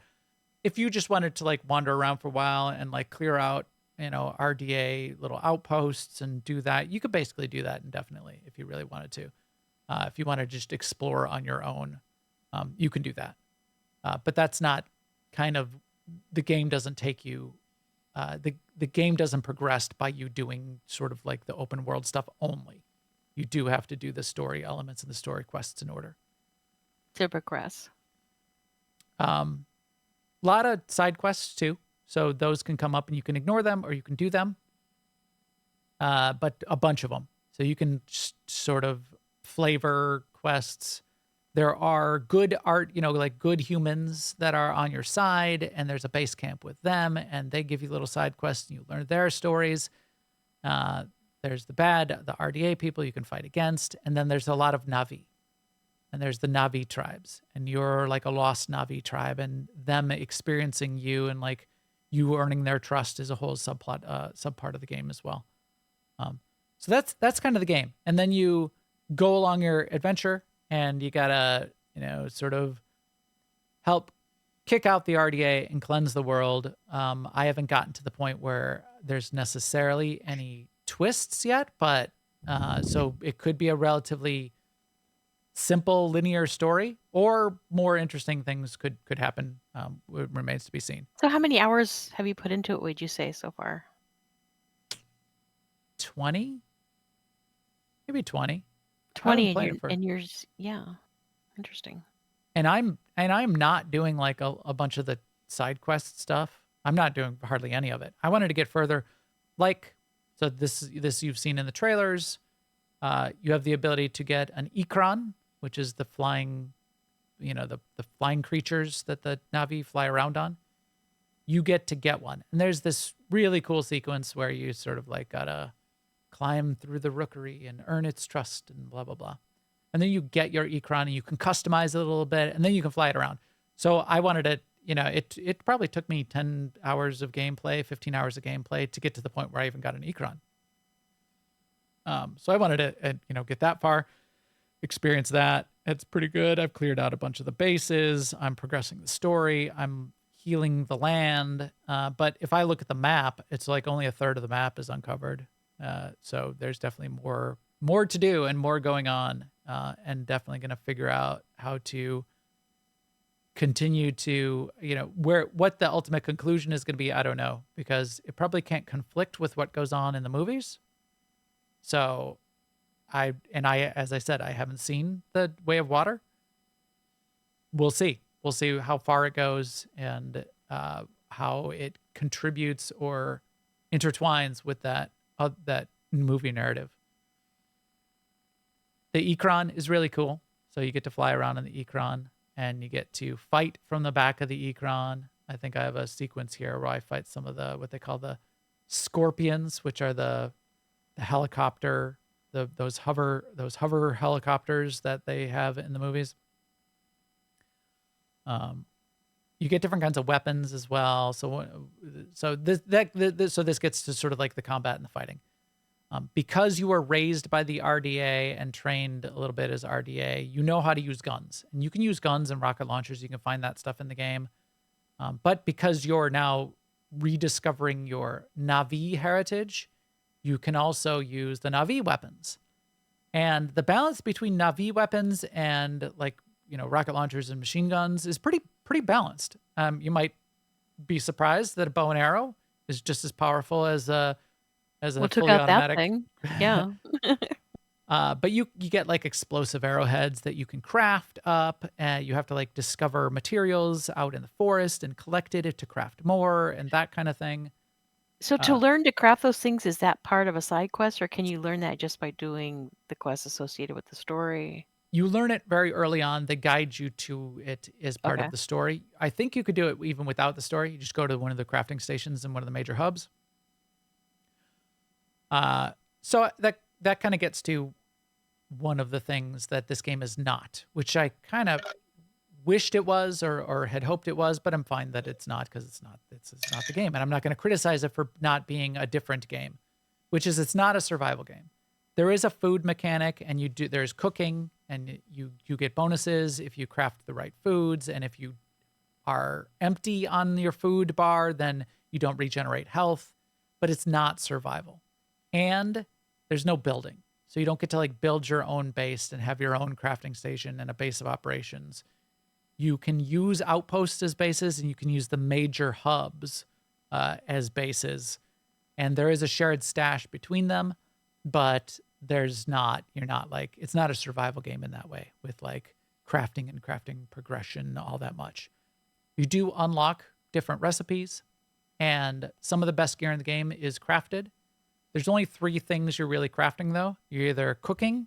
if you just wanted to like wander around for a while and like clear out, RDA little outposts and do that, you could basically do that indefinitely if you really wanted to. If you want to just explore on your own, you can do that. But that's not the game doesn't take you. The game doesn't progress by you doing sort of like the open world stuff only. You do have to do the story elements and the story quests in order to progress. A lot of side quests too. So those can come up and you can ignore them or you can do them. But a bunch of them. So you can sort of flavor quests. There are good art, like good humans that are on your side, and there's a base camp with them, and they give you little side quests, and you learn their stories. There's the RDA people you can fight against, and then there's a lot of Na'vi, and there's the Na'vi tribes, and you're like a lost Na'vi tribe, and them experiencing you and like you earning their trust is a whole subpart of the game as well. So that's kind of the game, and then you go along your adventure. And you gotta, sort of help kick out the RDA and cleanse the world. I haven't gotten to the point where there's necessarily any twists yet, but so it could be a relatively simple linear story, or more interesting things could happen. It remains to be seen. So how many hours have you put into it, would you say, so far? 20? Maybe 20. 20 in yours, yeah. Interesting. And I'm not doing like a bunch of the side quest stuff. I'm not doing hardly any of it. I wanted to get further. Like So this you've seen in the trailers. You have the ability to get an Ikran, which is the flying, the flying creatures that the Na'vi fly around on. You get one. And there's this really cool sequence where you sort of like gotta climb through the rookery and earn its trust and blah, blah, blah. And then you get your Ikran and you can customize it a little bit and then you can fly it around. So I wanted it, it probably took me 10 hours of gameplay, 15 hours of gameplay to get to the point where I even got an Ikran. So I wanted to, get that far, experience that. It's pretty good. I've cleared out a bunch of the bases. I'm progressing the story. I'm healing the land. But if I look at the map, it's like only a third of the map is uncovered. So there's definitely more to do and more going on, and definitely going to figure out how to continue to, what the ultimate conclusion is going to be. I don't know, because it probably can't conflict with what goes on in the movies. So as I said, I haven't seen The Way of Water. We'll see. We'll see how far it goes and how it contributes or intertwines with that movie narrative. The Ikran is really cool. So you get to fly around in the Ikran and you get to fight from the back of the Ikran. I think I have a sequence here where I fight some of what they call the scorpions, which are the helicopter, those hover helicopters that they have in the movies. You get different kinds of weapons as well. So this gets to sort of like the combat and the fighting. Because you were raised by the RDA and trained a little bit as RDA, you know how to use guns. And you can use guns and rocket launchers. You can find that stuff in the game. But because you're now rediscovering your Na'vi heritage, you can also use the Na'vi weapons. And the balance between Na'vi weapons and rocket launchers and machine guns is pretty balanced. You might be surprised that a bow and arrow is just as powerful as a fully automatic. That thing. Yeah. But you get like explosive arrowheads that you can craft up, and you have to like discover materials out in the forest and collect it to craft more and that kind of thing. So to learn to craft those things, is that part of a side quest, or can you learn that just by doing the quests associated with the story? You learn it very early on. They guide you to it as part of the story. I think you could do it even without the story. You just go to one of the crafting stations in one of the major hubs. So that kind of gets to one of the things that this game is not, which I kind of wished it was or had hoped it was, but I'm fine that it's not, because it's not the game. And I'm not going to criticize it for not being a different game, which is it's not a survival game. There is a food mechanic, and there's cooking, and you get bonuses if you craft the right foods. And if you are empty on your food bar, then you don't regenerate health, but it's not survival. And there's no building. So you don't get to like build your own base and have your own crafting station and a base of operations. You can use outposts as bases, and you can use the major hubs as bases. And there is a shared stash between them, but it's not a survival game in that way with like crafting and crafting progression all that much. You do unlock different recipes, and some of the best gear in the game is crafted. There's only 3 things you're really crafting, though. You're either cooking,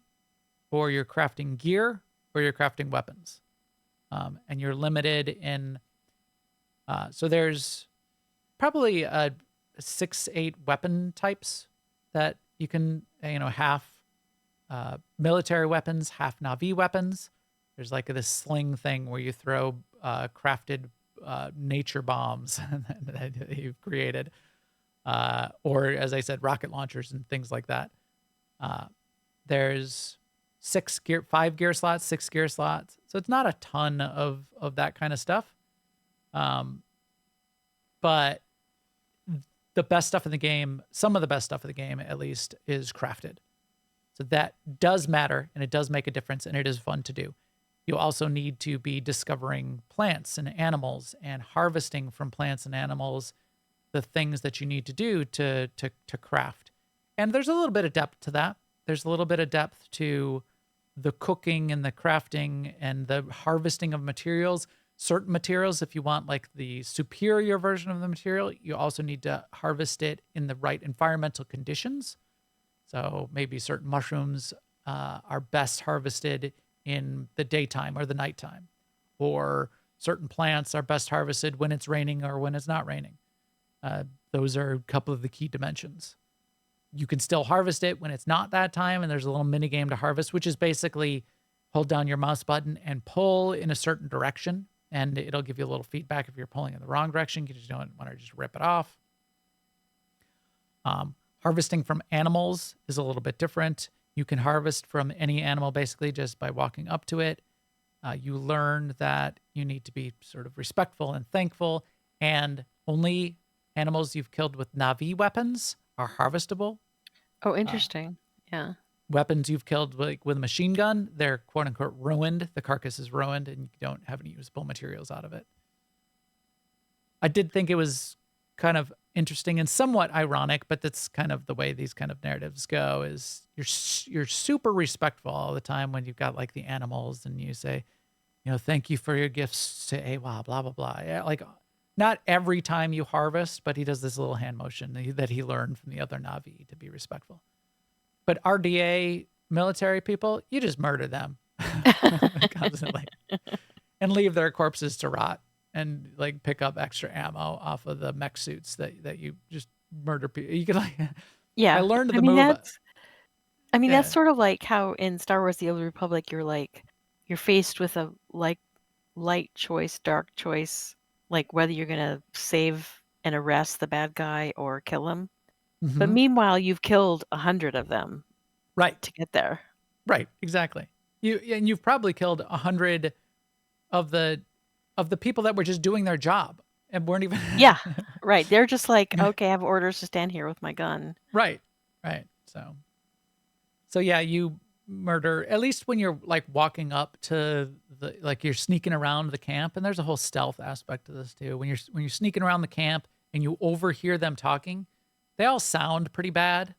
or you're crafting gear, or you're crafting weapons. And you're limited in... so there's probably 6-8 weapon types that you can, half military weapons, half Na'vi weapons. There's like this sling thing where you throw crafted nature bombs that you've created. Or, as I said, rocket launchers and things like that. There's 5 gear slots, 6 gear slots. So it's not a ton of that kind of stuff. But the best stuff in the game, some of the best stuff in the game at least, is crafted. So that does matter, and it does make a difference, and it is fun to do. You also need to be discovering plants and animals and harvesting from plants and animals the things that you need to do to craft. And there's a little bit of depth to that. There's a little bit of depth to the cooking and the crafting and the harvesting of materials. certain materials, if you want like the superior version of the material, you also need to harvest it in the right environmental conditions. So maybe certain mushrooms are best harvested in the daytime or the nighttime, or certain plants are best harvested when it's raining or when it's not raining. Those are a couple of the key dimensions. You can still harvest it when it's not that time, and there's a little mini game to harvest, which is basically hold down your mouse button and pull in a certain direction, and it'll give you a little feedback if you're pulling in the wrong direction because you don't want to just rip it off. Harvesting from animals is a little bit different. You can harvest from any animal basically just by walking up to it. You learn that you need to be sort of respectful and thankful, and only animals you've killed with Na'vi weapons are harvestable. Oh, interesting. Yeah. Weapons you've killed like with a machine gun, they're quote unquote ruined. The carcass is ruined and you don't have any usable materials out of it. I did think it was kind of interesting and somewhat ironic, but that's kind of the way these kind of narratives go, is you're super respectful all the time when you've got like the animals and you say, thank you for your gifts to Awa, blah, blah, blah. Yeah, like not every time you harvest, but he does this little hand motion that he learned from the other Na'vi to be respectful. But RDA military people, you just murder them constantly and leave their corpses to rot and like pick up extra ammo off of the mech suits that you just murder people. You can like, Yeah. I learned the move. That's sort of like how in Star Wars: The Old Republic, you're faced with a like light choice, dark choice, like whether you're gonna save and arrest the bad guy or kill him. Mm-hmm. But meanwhile, you've killed 100 of them, right, to get there. Right, exactly. You've probably killed 100 of the people that were just doing their job and weren't even. Yeah, right. They're just like, okay, I have orders to stand here with my gun. Right. So yeah, you murder, at least when you're like walking up to you're sneaking around the camp, and there's a whole stealth aspect to this too. When you're sneaking around the camp and you overhear them talking, they all sound pretty bad.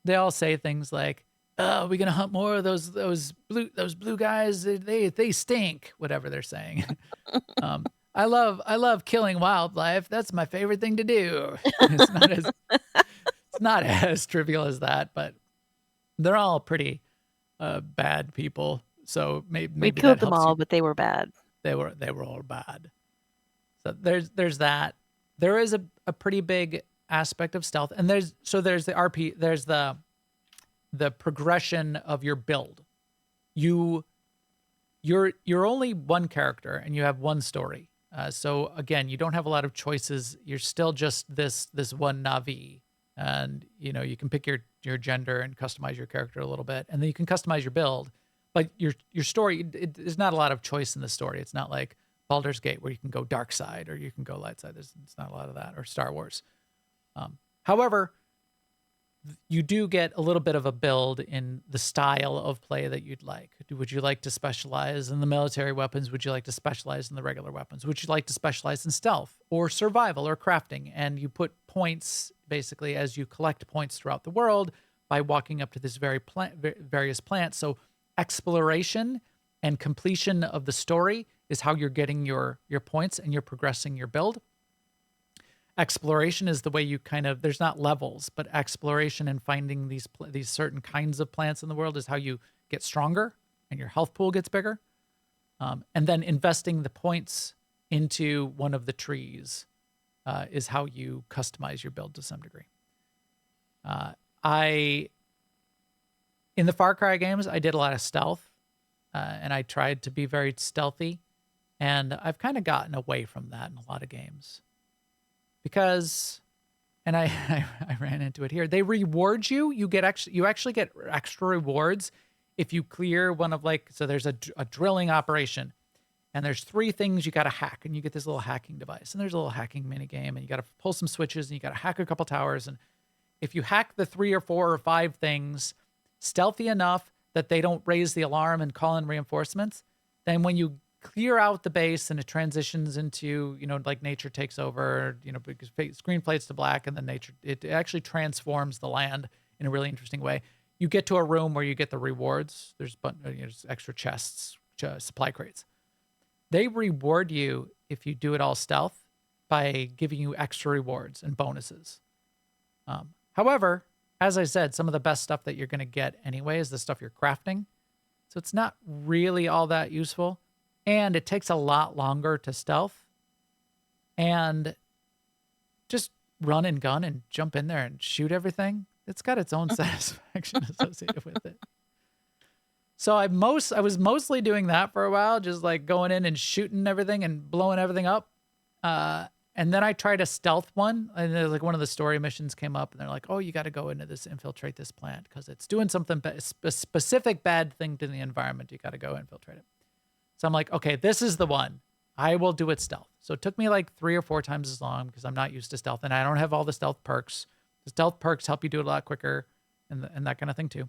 They all say things like, "Oh, we're gonna hunt more of those blue guys. They stink." Whatever they're saying. I love killing wildlife. That's my favorite thing to do. It's not as trivial as that, but they're all pretty bad people. So maybe we killed them all, but they were bad. They were all bad. So there's that. There is a pretty big aspect of stealth, and there's the RP. There's the progression of your build. You're only one character, and you have one story. So again, you don't have a lot of choices. You're still just this one Na'vi, and you can pick your gender and customize your character a little bit, and then you can customize your build. But your story, there's not a lot of choice in the story. It's not like Baldur's Gate where you can go dark side or you can go light side. It's not a lot of that, or Star Wars. However, you do get a little bit of a build in the style of play that you'd like. Would you like to specialize in the military weapons? Would you like to specialize in the regular weapons? Would you like to specialize in stealth or survival or crafting? And you put points basically as you collect points throughout the world by walking up to this various plants. So exploration and completion of the story is how you're getting your points and you're progressing your build. Exploration is the way you there's not levels, but exploration and finding these certain kinds of plants in the world is how you get stronger and your health pool gets bigger. And then investing the points into one of the trees is how you customize your build to some degree. In the Far Cry games, I did a lot of stealth, and I tried to be very stealthy, and I've kind of gotten away from that in a lot of games. Because, and I ran into it here, they reward you. You actually get extra rewards if you clear one of so there's a drilling operation, and there's 3 things you got to hack, and you get this little hacking device, and there's a little hacking mini game, and you got to pull some switches, and you got to hack a couple towers, and if you hack the 3 or 4 or 5 things stealthy enough that they don't raise the alarm and call in reinforcements, then when you clear out the base and it transitions into, nature takes over, because screen fades to black, and then nature, it actually transforms the land in a really interesting way. You get to a room where you get the rewards. There's extra chests, supply crates. they reward you if you do it all stealth by giving you extra rewards and bonuses. However, as I said, some of the best stuff that you're going to get anyway is the stuff you're crafting. So it's not really all that useful. And it takes a lot longer to stealth. And just run and gun and jump in there and shoot everything. It's got its own satisfaction associated with it. So I was mostly doing that for a while, just like going in and shooting everything and blowing everything up. And then I tried a stealth one, and there's like one of the story missions came up, and they're like, "Oh, you got to go into this, infiltrate this plant because it's doing something, a specific bad thing to the environment. You got to go infiltrate it." So I'm like, "Okay, this is the one. I will do it stealth." So it took me like 3 or 4 times as long because I'm not used to stealth, and I don't have all the stealth perks. The stealth perks help you do it a lot quicker, and that kind of thing too.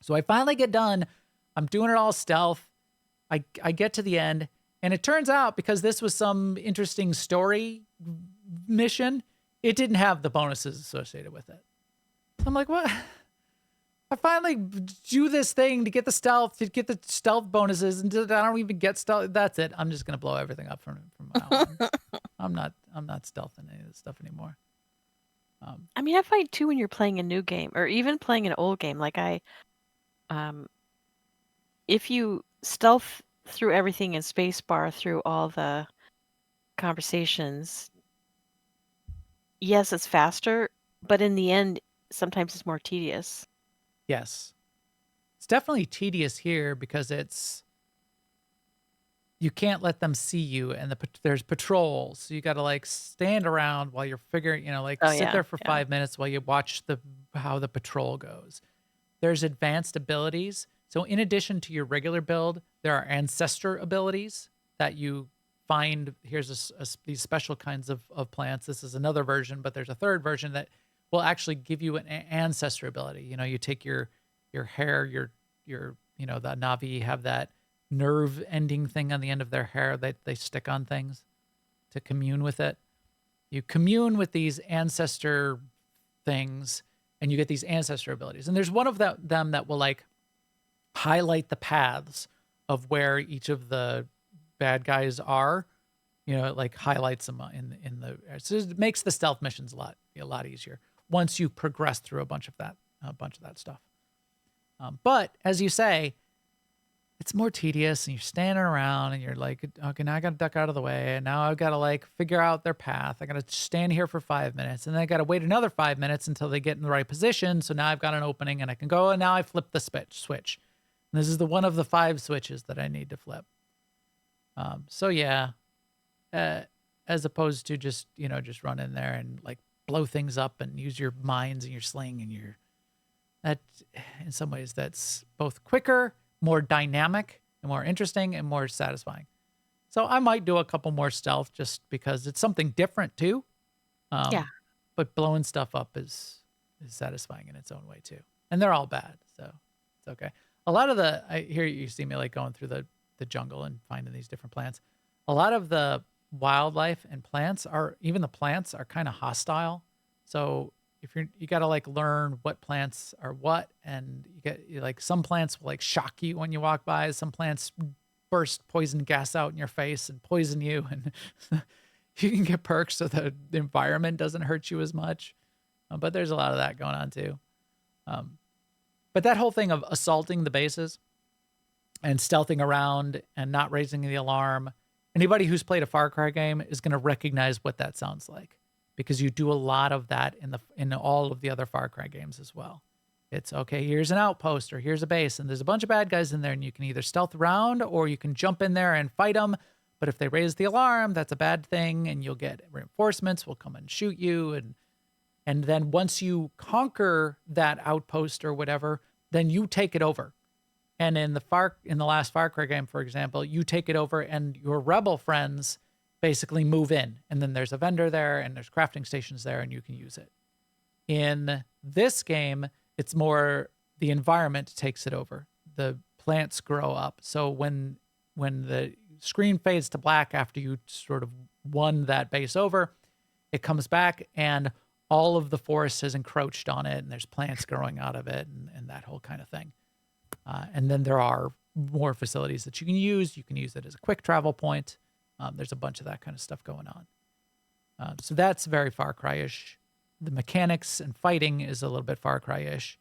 So I finally get done. I'm doing it all stealth. I get to the end. And it turns out, because this was some interesting story mission, it didn't have the bonuses associated with it. I'm like, what? I finally do this thing to get the stealth bonuses, and I don't even get stealth. That's it. I'm just gonna blow everything up from now on. I'm not stealthing any of this stuff anymore. I mean, I find too when you're playing a new game or even playing an old game. Like if you stealth through everything in spacebar through all the conversations, yes, it's faster, but in the end, sometimes it's more tedious. Yes. It's definitely tedious here because you can't let them see you, and there's patrols. So you got to like stand around while you're figuring, sit there for 5 minutes while you watch how the patrol goes. There's advanced abilities. So in addition to your regular build, there are ancestor abilities that you find. Here's these special kinds of plants. This is another version, but there's a third version that will actually give you an ancestor ability. You take your hair, the Na'vi have that nerve ending thing on the end of their hair that they stick on things to commune with it. You commune with these ancestor things and you get these ancestor abilities. And there's one of them that will like highlight the paths of where each of the bad guys are. It like highlights them in the so it makes the stealth missions a lot easier once you progress through a bunch of that stuff. But as you say, it's more tedious, and you're standing around and you're like, okay, now I got to duck out of the way, and now I've got to like figure out their path. I got to stand here for 5 minutes, and then I got to wait another 5 minutes until they get in the right position. So now I've got an opening and I can go, and now I flip the switch. And this is one of the 5 switches that I need to flip. So yeah, as opposed to just run in there and like blow things up and use your mines and your sling and that in some ways that's both quicker, more dynamic, and more interesting and more satisfying. So I might do a couple more stealth just because it's something different too. But blowing stuff up is satisfying in its own way too. And they're all bad, so it's okay. A lot of I hear you see me like going through the jungle and finding these different plants. A lot of the wildlife and plants are kind of hostile. So if you got to like learn what plants are what, and you like some plants will like shock you when you walk by. Some plants burst poison gas out in your face and poison you, and you can get perks so the environment doesn't hurt you as much. But there's a lot of that going on too. But that whole thing of assaulting the bases and stealthing around and not raising the alarm, anybody who's played a Far Cry game is going to recognize what that sounds like, because you do a lot of that in all of the other Far Cry games as well. It's okay, here's an outpost or here's a base, and there's a bunch of bad guys in there, and you can either stealth around or you can jump in there and fight them. But if they raise the alarm, that's a bad thing, and you'll get reinforcements will come and shoot you. And then once you conquer that outpost or whatever, then you take it over. And in the last Far Cry game, for example, you take it over and your rebel friends basically move in. And then there's a vendor there and there's crafting stations there and you can use it. In this game, it's more the environment takes it over. The plants grow up. So when the screen fades to black after you sort of won that base over, it comes back and all of the forest has encroached on it and there's plants growing out of it and that whole kind of thing. And then there are more facilities that you can use. You can use it as a quick travel point. There's a bunch of that kind of stuff going on. So that's very Far Cry-ish. The mechanics and fighting is a little bit Far Cry-ish.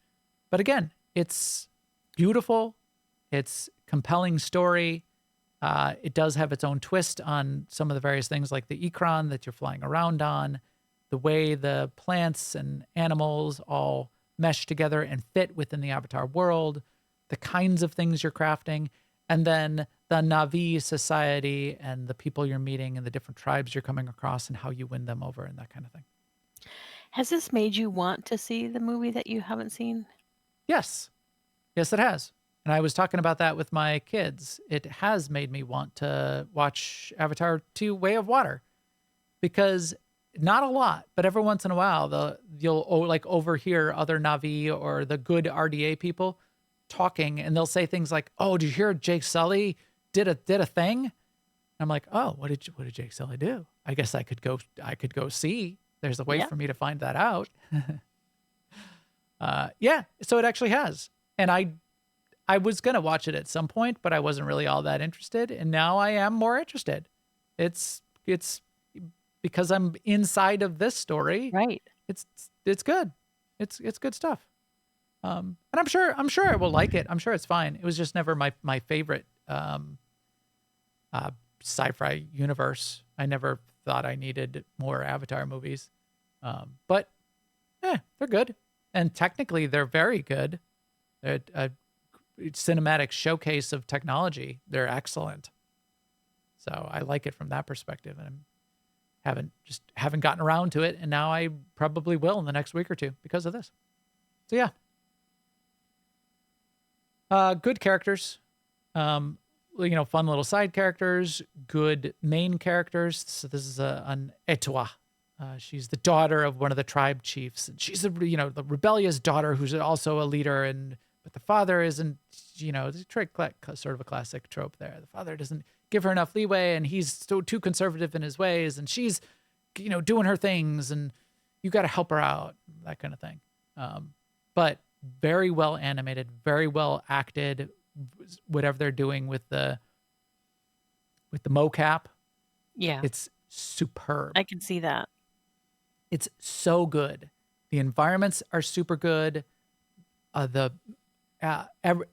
But again, it's beautiful. It's compelling story. It does have its own twist on some of the various things like the Ikran that you're flying around on, the way the plants and animals all mesh together and fit within the Avatar world, the kinds of things you're crafting, and then the Na'vi society and the people you're meeting and the different tribes you're coming across and how you win them over and that kind of thing. Has this made you want to see the movie that you haven't seen? Yes. Yes, it has. And I was talking about that with my kids. It has made me want to watch Avatar 2 Way of Water because not a lot, but every once in a while, you'll like overhear other Na'vi or the good RDA people talking, and they'll say things like, "Oh, did you hear Jake Sully did a thing?" And I'm like, "Oh, what did Jake Sully do? I guess I could go see. There's a way for me to find that out." Yeah, so it actually has, and I was gonna watch it at some point, but I wasn't really all that interested, and now I am more interested. It's because I'm inside of this story. Right. It's good. It's good stuff. And I'm sure I will like it. I'm sure it's fine. It was just never my favorite sci-fi universe. I never thought I needed more Avatar movies. But they're good. And technically they're very good. They're a cinematic showcase of technology. They're excellent. So I like it from that perspective, and haven't gotten around to it, and now I probably will in the next week or two because of this. So yeah. Good characters. Fun little side characters, good main characters. So this is an SWTOR. She's the daughter of one of the tribe chiefs, and she's the rebellious daughter who's also a leader, but the father isn't, sort of a classic trope there. The father doesn't give her enough leeway, and he's so too conservative in his ways, and she's, doing her things, and you got to help her out, that kind of thing. But very well animated, very well acted, whatever they're doing with the mocap. Yeah. It's superb. I can see that. It's so good. The environments are super good.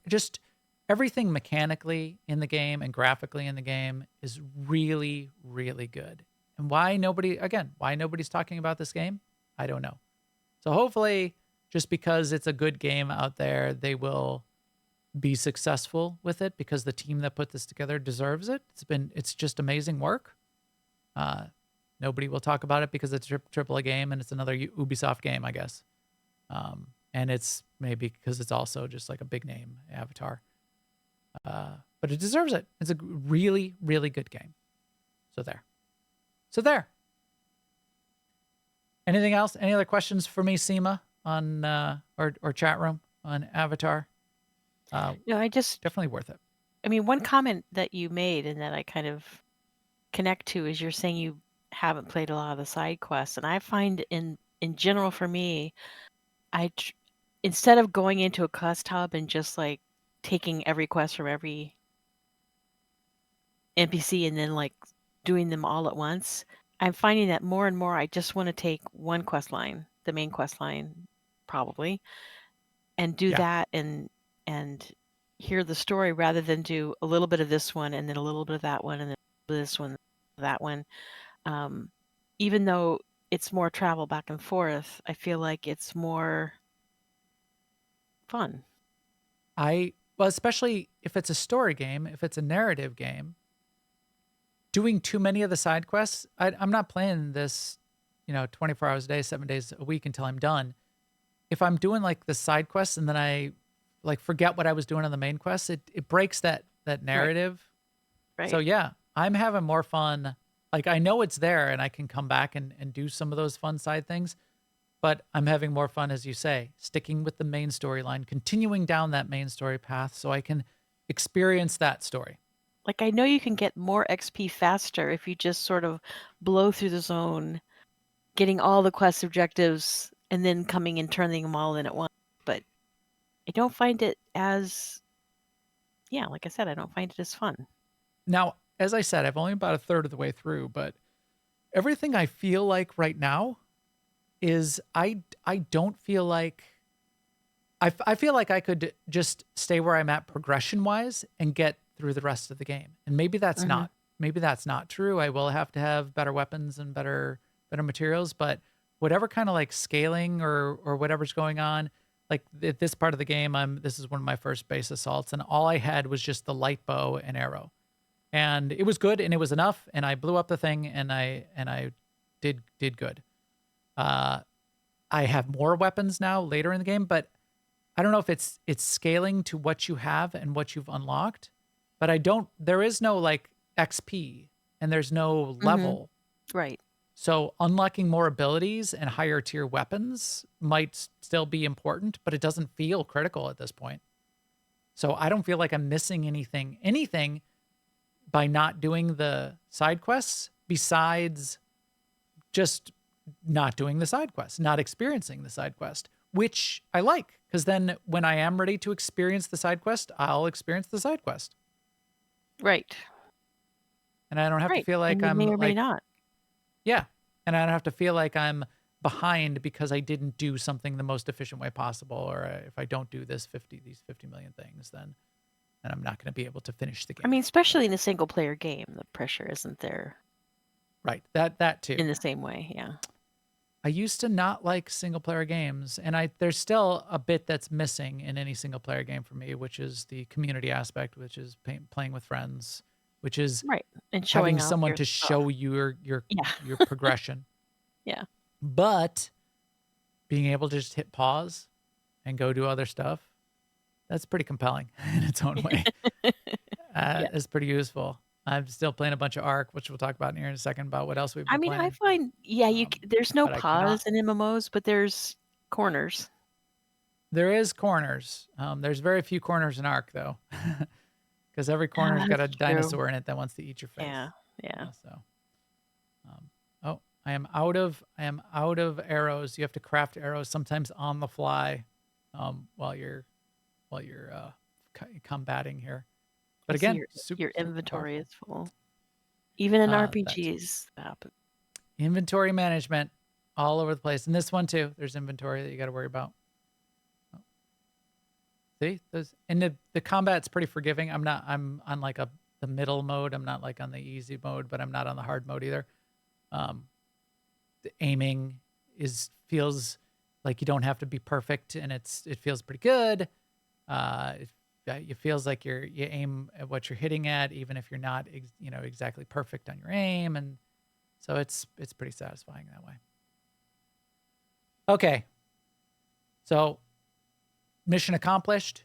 Just everything mechanically in the game and graphically in the game is really, really good. And why nobody's talking about this game, I don't know. So hopefully, just because it's a good game out there, they will be successful with it because the team that put this together deserves it. It's just amazing work. Nobody will talk about it because it's a AAA game and it's another Ubisoft game, I guess. And it's maybe because it's also just like a big name Avatar. But it deserves it. It's a really, really good game. So there. Anything else? Any other questions for me, Sema, on or chat room on Avatar? No, I just definitely worth it. I mean, one comment that you made and that I kind of connect to is you're saying you haven't played a lot of the side quests, and I find in general for me, instead of going into a quest hub and just like taking every quest from every NPC and then like doing them all at once, I'm finding that more and more I just want to take one quest line, the main quest line, probably, and do that and hear the story rather than do a little bit of this one and then a little bit of that one and then this one, that one. Even though it's more travel back and forth, I feel like it's more fun. Especially if it's a story game, if it's a narrative game, doing too many of the side quests, I'm not playing this, 24 hours a day, 7 days a week until I'm done. If I'm doing like the side quests and then I like forget what I was doing on the main quest, it breaks that narrative. Right. So yeah, I'm having more fun. Like I know it's there and I can come back and do some of those fun side things, but I'm having more fun, as you say, sticking with the main storyline, continuing down that main story path so I can experience that story. Like I know you can get more XP faster if you just sort of blow through the zone, getting all the quest objectives and then coming and turning them all in at once. But I don't find it as yeah, like I said, I don't find it as fun. Now, as I said, I've only about a third of the way through, but everything I feel like right now is I don't feel like I feel like I could just stay where I'm at progression wise and get through the rest of the game. And maybe that's Mhm. not true. I will have to have better weapons and better materials, but whatever kind of like scaling or whatever's going on, like at this part of the game, this is one of my first base assaults, and all I had was just the light bow and arrow. And it was good and it was enough, and I blew up the thing and I did good. I have more weapons now later in the game, but I don't know if it's scaling to what you have and what you've unlocked, but there is no like XP and there's no level. Right. So unlocking more abilities and higher tier weapons might still be important, but it doesn't feel critical at this point. So I don't feel like I'm missing anything by not doing the side quests besides just not doing the side quest, not experiencing the side quest, which I like, because then when I am ready to experience the side quest, I'll experience the side quest. Right. And I don't have to Right. feel like And you I'm may or may like, not. yeah. And I don't have to feel like I'm behind because I didn't do something the most efficient way possible. Or if I don't do these 50 million things, then I'm not going to be able to finish the game. I mean, especially in a single player game, the pressure isn't there Right. That too. in the same way. Yeah. I used to not like single player games, and there's still a bit that's missing in any single player game for me, which is the community aspect, which is playing with friends, which is Right. And showing having off someone your to stuff. show you your Yeah. progression. Yeah. But being able to just hit pause and go do other stuff, that's pretty compelling in its own way. It's pretty useful. I'm still playing a bunch of Ark, which we'll talk about here in a second about what else we've been I mean, playing. I find, there's no but I pause cannot- in MMOs, but there's corners. There is corners. There's very few corners in Ark, though, because every corner's got a That's true. dinosaur in it that wants to eat your face. Yeah. Yeah. So, oh, I am out of arrows. You have to craft arrows sometimes on the fly, while you're combating here. But I see again, your super inventory powerful. is full. Even in That's RPGs, that happens. Inventory management all over the place. And this one too, there's inventory that you got to worry about. Oh. See, and the combat's pretty forgiving. I'm on like the middle mode. I'm not like on the easy mode, but I'm not on the hard mode either. The aiming feels like you don't have to be perfect, and it feels pretty good. It feels like you aim at what you're hitting at, even if you're not exactly perfect on your aim, and so it's pretty satisfying that way. Okay, so mission accomplished.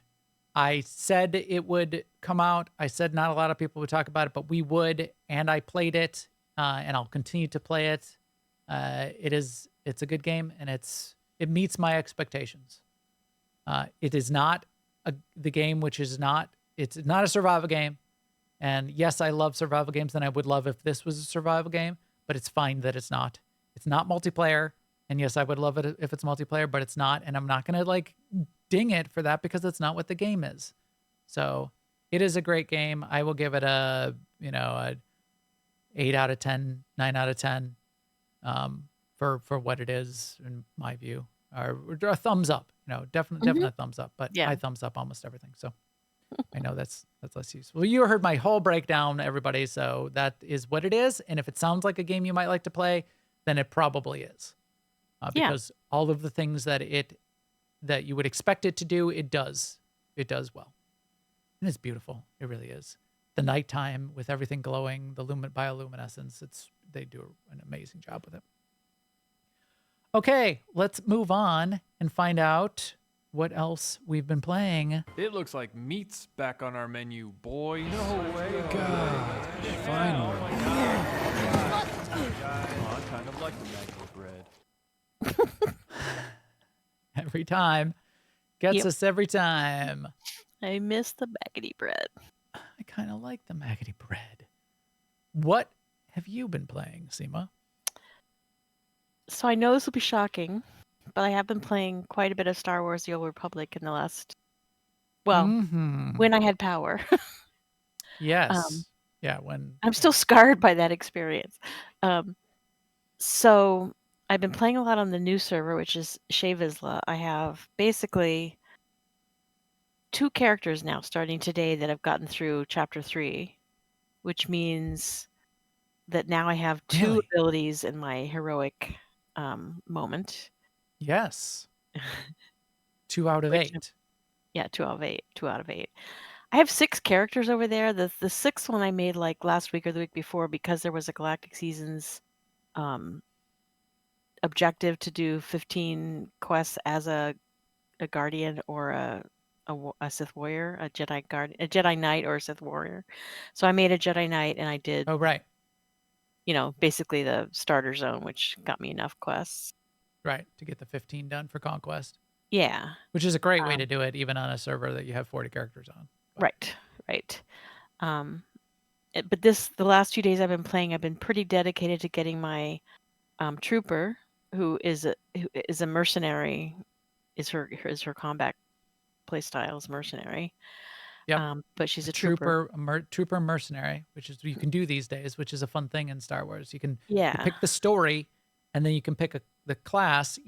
I said it would come out. I said not a lot of people would talk about it, but we would, and I played it, and I'll continue to play it. It's a good game, and it meets my expectations. It is not the game, it's not a survival game. And yes, I love survival games, and I would love if this was a survival game, but it's fine that it's not. It's not multiplayer. And yes, I would love it if it's multiplayer, but it's not. And I'm not going to like ding it for that because it's not what the game is. So it is a great game. I will give it a 8 out of 10, 9 out of 10, for what it is in my view, or a thumbs up, definitely a thumbs up, but Yeah. I thumbs up almost everything. So I know that's less useful. Well, you heard my whole breakdown, everybody. So that is what it is. And if it sounds like a game you might like to play, then it probably is. Because all of the things that you would expect it to do, it does well. And it's beautiful. It really is. The nighttime with everything glowing, the bioluminescence, they do an amazing job with it. Okay, let's move on and find out what else we've been playing. It looks like meat's back on our menu, boys. No way. God. Finally. I kind of like the mango bread. Every time. Gets Yep. us every time. I miss the baggedy bread. I kind of like the maggoty bread. What have you been playing, Sema? So I know this will be shocking, but I have been playing quite a bit of Star Wars: The Old Republic in the last Well, Mm-hmm. when I had power. Yes. Yeah. When. I'm still scarred by that experience. Um, so I've been playing a lot on the new server, which is Shavizla. I have basically 2 characters now starting today that have gotten through chapter 3, which means that now I have 2 Really? abilities in my heroic moment. Yes. 2 out of Which 8. yeah, 2 out of 8. 2 out of 8. I have 6 characters over there. The sixth one I made like last week or the week before because there was a Galactic Seasons um, objective to do 15 quests as a guardian or a Sith warrior, a Jedi Knight or a Sith warrior. So I made a Jedi Knight and I did, Oh, right. basically the starter zone, which got me enough quests. Right. To get the 15 done for Conquest, Yeah. which is a great way to do it, even on a server that you have 40 characters on. Right. Right. But the last few days I've been playing, I've been pretty dedicated to getting my trooper, who is a mercenary, is her combat playstyle is mercenary. Yep. But she's a trooper. Trooper mercenary, which is you can do these days, which is a fun thing in Star Wars. You Yeah. pick the story, and then you can pick the class.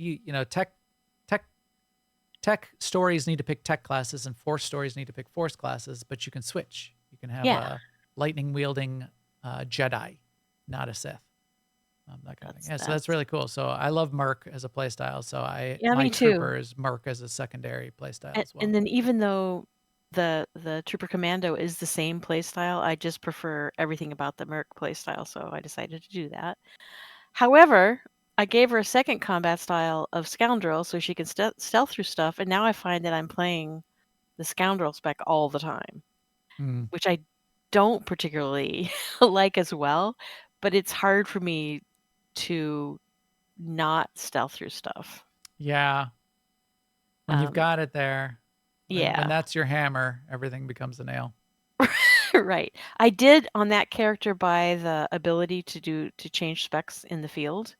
Tech stories need to pick tech classes, and Force stories need to pick Force classes. But you can switch. You can have a lightning wielding Jedi, not a Sith. That kind of thing. Yeah, so that's really cool. So I love Merc as a playstyle. So my me too. trooper is Merc as a secondary playstyle as well. And then even though the Trooper Commando is the same playstyle, I just prefer everything about the Merc playstyle, so I decided to do that. However, I gave her a second combat style of Scoundrel so she can stealth through stuff, and now I find that I'm playing the Scoundrel spec all the time, which I don't particularly like as well, but it's hard for me to not stealth through stuff. Yeah. When you've got it there, when that's your hammer, everything becomes a nail. Right. I did on that character buy the ability to change specs in the field.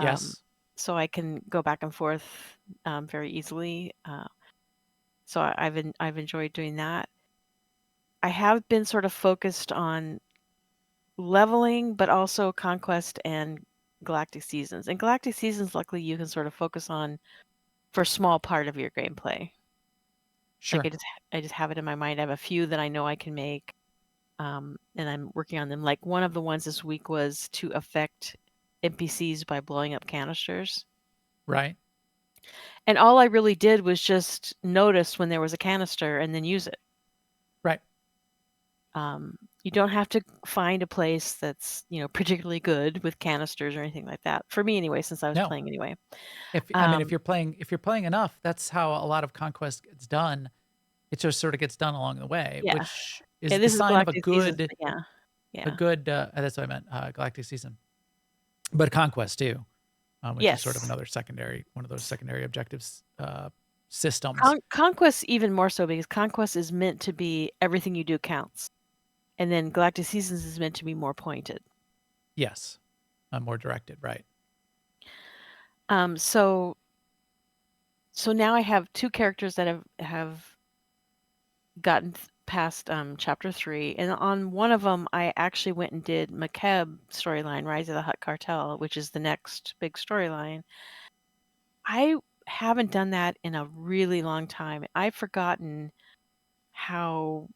Yes. So I can go back and forth very easily. So I've enjoyed doing that. I have been sort of focused on leveling, but also Conquest and Galactic Seasons. And Galactic Seasons, luckily, you can sort of focus on for a small part of your gameplay. Sure. Like I just have it in my mind. I have a few that I know I can make, and I'm working on them. Like one of the ones this week was to affect NPCs by blowing up canisters. Right. And all I really did was just notice when there was a canister and then use it. Right. You don't have to find a place that's, particularly good with canisters or anything like that. For me anyway, since I was playing anyway. If you're playing enough, that's how a lot of Conquest gets done. It just sort of gets done along the way, which is the sign of a good, a good. That's what I meant. Galactic Season, but Conquest too, which is sort of one of those secondary objectives systems. Conquest even more so because Conquest is meant to be everything you do counts, and then Galactic Seasons is meant to be more pointed. Yes, more directed, right? So now I have 2 characters that have gotten past chapter 3, and on one of them I actually went and did Makeb storyline, Rise of the Hutt Cartel, which is the next big storyline. I haven't done that in a really long time. I've forgotten how,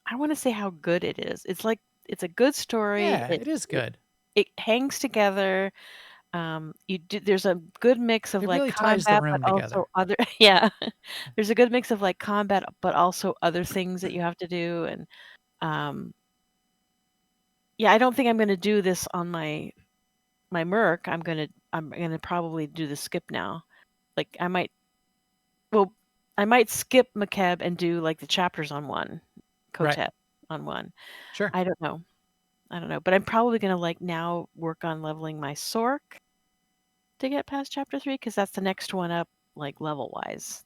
I want to say how good it is. It's a good story. Yeah, it is good. It hangs together. There's a good mix of It like really ties the combat, room but together. also other there's a good mix of like combat, but also other things that you have to do. And I don't think I'm gonna do this on my Merc. I'm gonna probably do the skip now. Like I might skip Makeb and do like the chapters on one, Kotet on one. Sure. I don't know, but I'm probably gonna like now work on leveling my Sork to get past chapter 3 because that's the next one up, like level wise.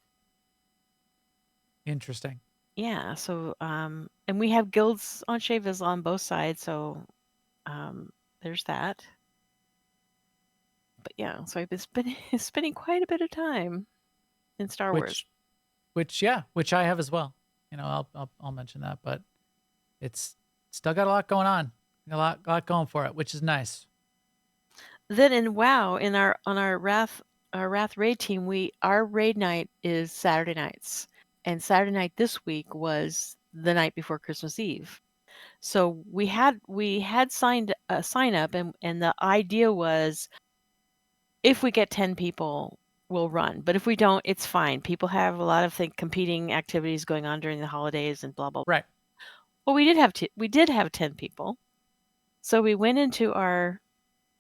Interesting. Yeah. So and we have guilds on Shavizla on both sides, so there's that. But yeah, so I've been spending quite a bit of time in Star Wars. which I have as well. I'll mention that, but it's still got a lot going on, a lot going for it, which is nice. Then in WoW, on our Wrath raid team, our raid night is Saturday nights, and Saturday night this week was the night before Christmas Eve. So we had signed a sign up, and the idea was, if we get 10 people, we'll run. But if we don't, it's fine. People have a lot of competing activities going on during the holidays and blah blah blah. Right. Well, we did have 10 people, so we went into our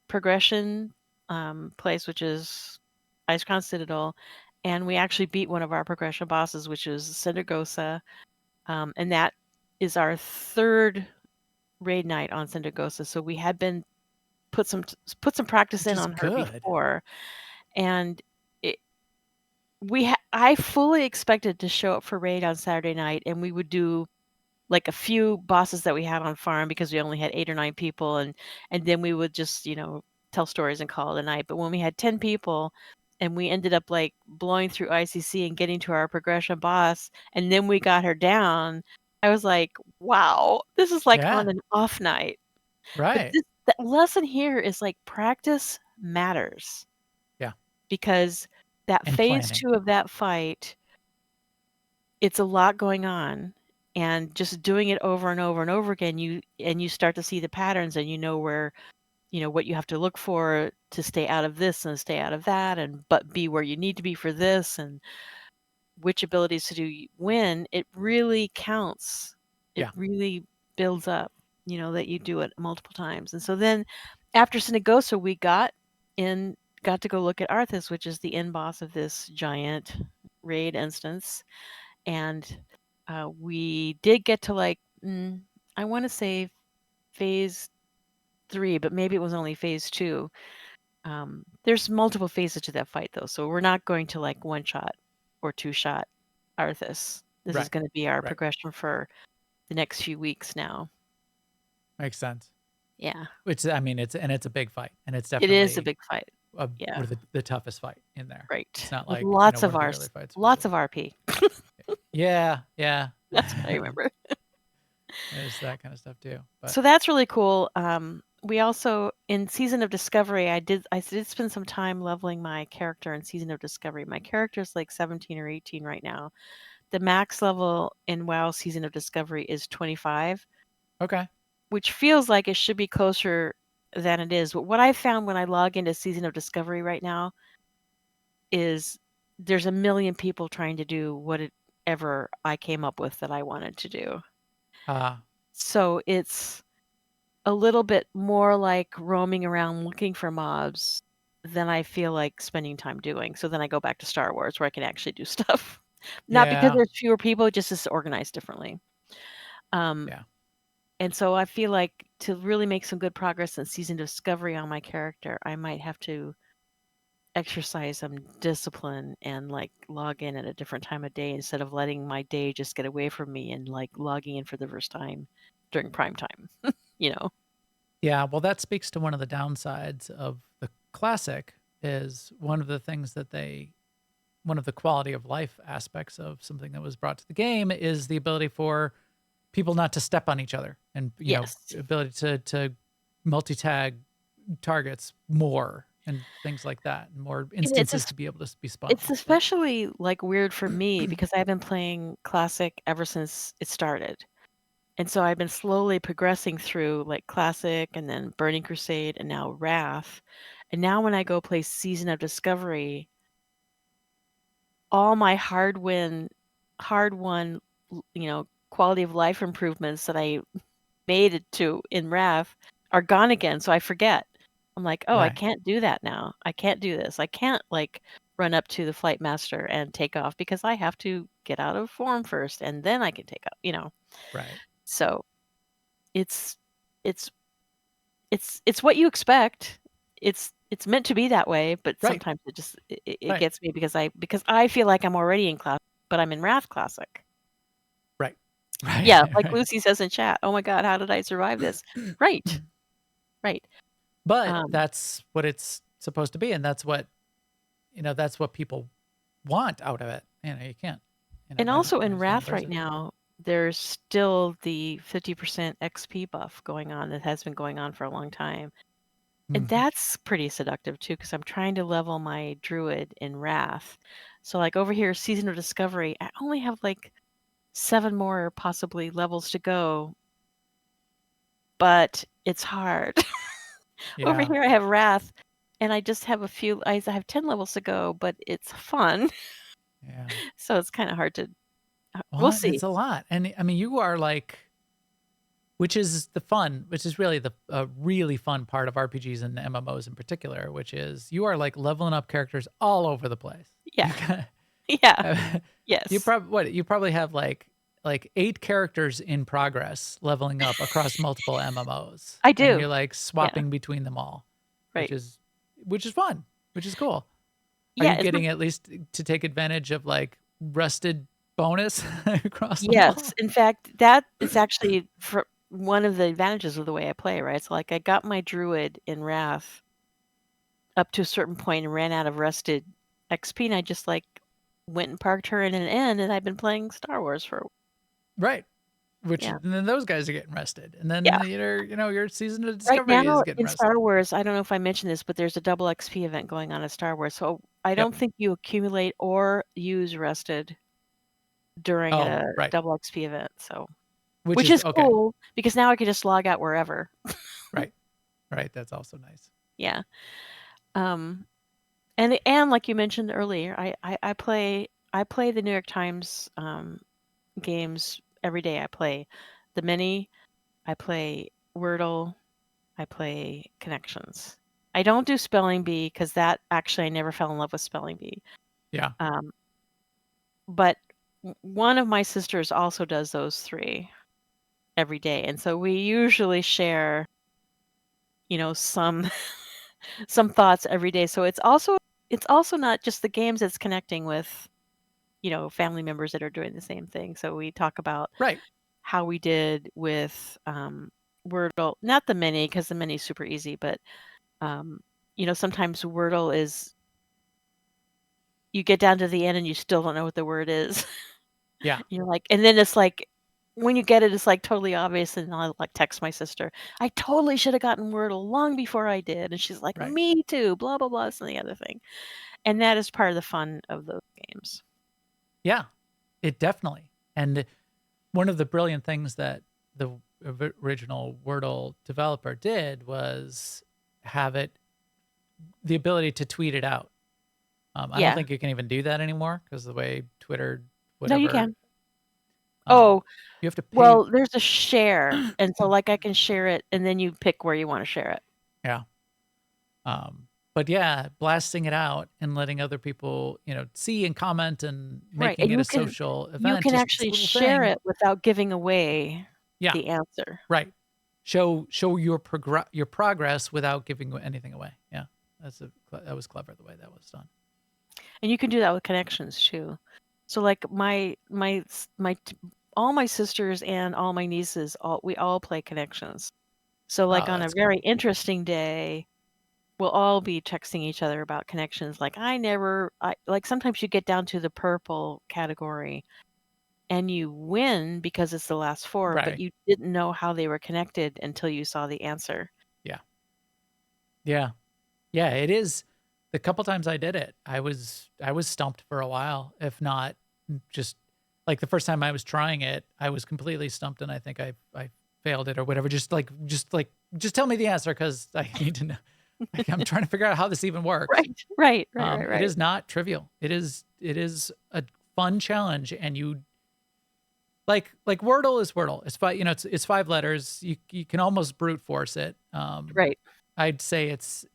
progression place, which is Icecrown Citadel, and we actually beat one of our progression bosses, which is Syndergosa, and that is our third raid night on Syndergosa. So we had been put some practice Which in is on her good. before, and I fully expected to show up for raid on Saturday night, and we would do like a few bosses that we had on farm, because we only had 8 or 9 people, and then we would just tell stories and call it a night. But when we had 10 people and we ended up like blowing through ICC and getting to our progression boss, and then we got her down, I was like, wow, this is like on an off night. Right. But the lesson here is like practice matters. Yeah. Because that And phase planning. 2 of that fight, it's a lot going on. And just doing it over and over and over again, you start to see the patterns, and where, what you have to look for to stay out of this and stay out of that, but be where you need to be for this, and which abilities to do when. It really counts. It really builds up, that you do it multiple times. And so then after Synagosa, we got to go look at Arthas, which is the end boss of this giant raid instance. And we did get to I want to say phase 3, but maybe it was only phase 2. There's multiple phases to that fight, though, so we're not going to like 1-shot or 2-shot Arthas. This is going to be our progression for the next few weeks now. Makes sense. Yeah. Which, I mean, it's a big fight, and it's definitely It is a big fight. One of the toughest fight in there. Right. It's not With like lots of one our the other fights lots of RP. Yeah. That's what I remember. There's that kind of stuff too. But So that's really cool. We also, in Season of Discovery, I did spend some time leveling my character in Season of Discovery. My character's like 17 or 18 right now. The max level in WoW Season of Discovery is 25. Okay. Which feels like it should be closer than it is. But what I found when I log into Season of Discovery right now is there's a million people trying to do whatever I came up with that I wanted to do. So it's a little bit more like roaming around looking for mobs than I feel like spending time doing. So then I go back to Star Wars, where I can actually do stuff. Not because there's fewer people, just it's organized differently. And so I feel like to really make some good progress in Season Discovery on my character, I might have to exercise some discipline and like log in at a different time of day, instead of letting my day just get away from me and like logging in for the first time during prime time. Yeah, well, that speaks to one of the downsides of the classic. Is one of the things that one of the quality of life aspects of something that was brought to the game is the ability for people not to step on each other, and ability to multi-tag targets more and things like that, and more instances to be able to be spun. It's especially like weird for me because I've been playing Classic ever since it started. And so I've been slowly progressing through like Classic, and then Burning Crusade, and now Wrath. And now when I go play Season of Discovery, all my hard-won, quality of life improvements that I made it to in Wrath are gone again. So I forget. I'm like, oh, I can't do that now. I can't do this. I can't like run up to the flight master and take off, because I have to get out of form first, and then I can take off, Right. So it's what you expect. It's meant to be that way, but sometimes it gets me because I feel like I'm already in class, but I'm in Wrath Classic. Right. Yeah, like Lucy says in chat, oh my God, how did I survive this? Right. But that's what it's supposed to be, and that's what people want out of it. You can't And also in as one Wrath right person. now, there's still the 50% XP buff going on that has been going on for a long time. And Mhm. that's pretty seductive too, because I'm trying to level my druid in Wrath. So like over here, Season of Discovery, I only have like 7 more possibly levels to go, but it's hard. Over Yeah. here I have Wrath, and I just have I have 10 levels to go, but it's fun. Yeah. So it's kind of hard to, we'll Well, see. it's a lot. And I mean, you are like, which is really the really fun part of RPGs and MMOs in particular, which is you are like leveling up characters all over the place. Yeah. You Yeah. Yes. probably have like 8 characters in progress leveling up across multiple MMOs. I And do. you're like Yeah. swapping between them all, Right. which is fun, which is cool. Are Yeah. you getting at least to take advantage of like rusted bonus across them all? Yes. In fact, that is actually one of the advantages of the way I play, right? So like I got my druid in Wrath up to a certain point and ran out of rusted XP, and I just like went and parked her in an inn, and I've been playing Star Wars for Right. yeah. And then those guys are getting rested. And then Yeah. your Season of Right Discovery now is getting in rested. Star Wars, I don't know if I mentioned this, but there's a double XP event going on in Star Wars. So I Yep. don't think you accumulate or use rested during Oh, a right. double XP event. So Which is okay. cool because now I can just log out wherever. Right. Right. That's also nice. Yeah. And like you mentioned earlier, I play the New York Times games every day. I play the Mini, I play Wordle, I play Connections. I don't do Spelling Bee because that actually I never fell in love with Spelling Bee. Yeah. But one of my sisters also does those 3 every day, and so we usually share, some some thoughts every day. So it's also not just the games; it's connecting with family members that are doing the same thing. So we talk about Right. how we did with Wordle, not the Mini because the Mini is super easy, but sometimes Wordle is you get down to the end and you still don't know what the word is. Yeah. You're like, and then it's like when you get it, it's like totally obvious. And I'll like text my sister, I totally should have gotten Wordle long before I did. And she's like, Right. me too, blah, blah, blah, this and the other thing. And that is part of the fun of those games. Yeah, it definitely. And one of the brilliant things that the original Wordle developer did was have the ability to tweet it out. I don't think you can even do that anymore because the way Twitter, No, you whatever. can. Oh, you have to pay. well, there's a share. And so like I can share it and then you pick where you want to share it. Yeah. But yeah, blasting it out and letting other people, see and comment and Right. making And it a social event. you can just this actually little share thing. it without giving away Yeah. the answer. Right. Show your progress without giving anything away. Yeah. That was clever the way that was done. And you can do that with Connections too. So like all my sisters and all my nieces, we all play Connections. So like on a that's very interesting day, we'll all be texting each other about Connections. Like like sometimes you get down to the purple category and you win because it's the last 4, but Right. you didn't know how they were connected until you saw the answer. Yeah. Yeah. Yeah. It is. The couple times I did it, I was stumped for a while, if not just like the first time I was trying it, I was completely stumped and I think I failed it or whatever. Just tell me the answer because I need to know. I'm trying to figure out how this even works. Right. It is not trivial. It is a fun challenge, and you like Wordle is Wordle. It's it's 5 letters. You can almost brute force it. Right. I'd say it's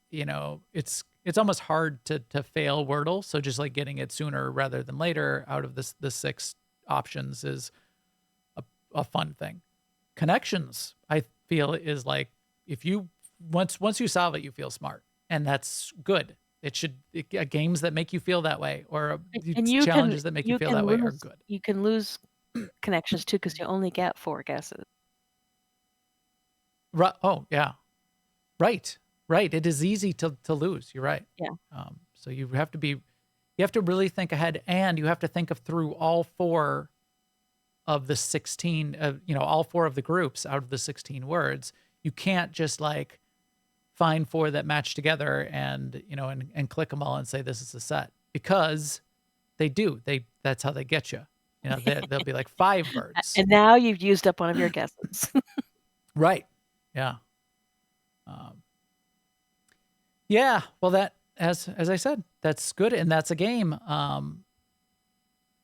almost hard to fail Wordle. So just like getting it sooner rather than later out of the 6 options is a fun thing. Connections, I feel, is like if you once you solve it, you feel smart, and that's good. It should games that make you feel that way, or challenges that make you feel that way are good. You can lose Connections too because you only get 4 guesses. Oh yeah, right. It is easy to lose. You're right. Yeah. So you have to be You have to really think ahead, and you have to think of through all 4 of the 16, all 4 of the groups out of the 16 words. You can't just like find 4 that match together and, and click them all and say this is a set, because they do. That's how they get you. They'll be like 5 words. And now you've used up one of your guesses. Right. Yeah. Yeah. Well, that, as I said, that's good, and that's a game.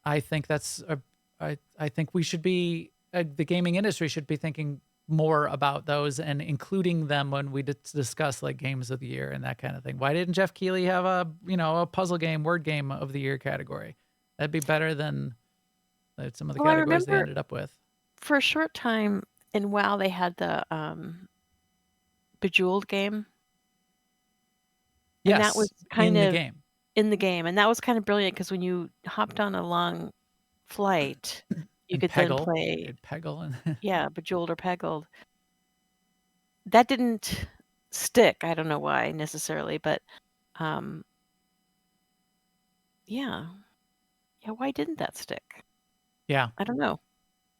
I think I think we should be, the gaming industry should be thinking more about those and including them when we discuss like games of the year and that kind of thing. Why didn't Jeff Keighley have a puzzle game, word game of the year category? That'd be better than some of the categories they ended up with. For a short time in WoW, they had the Bejeweled game. Yes, and that was kind of the game. In the game, and that was kind of brilliant because when you hopped on a long flight, you could then play Peggle and Bejeweled or Peggled. That didn't stick. I don't know why necessarily, but why didn't that stick? Yeah, I don't know.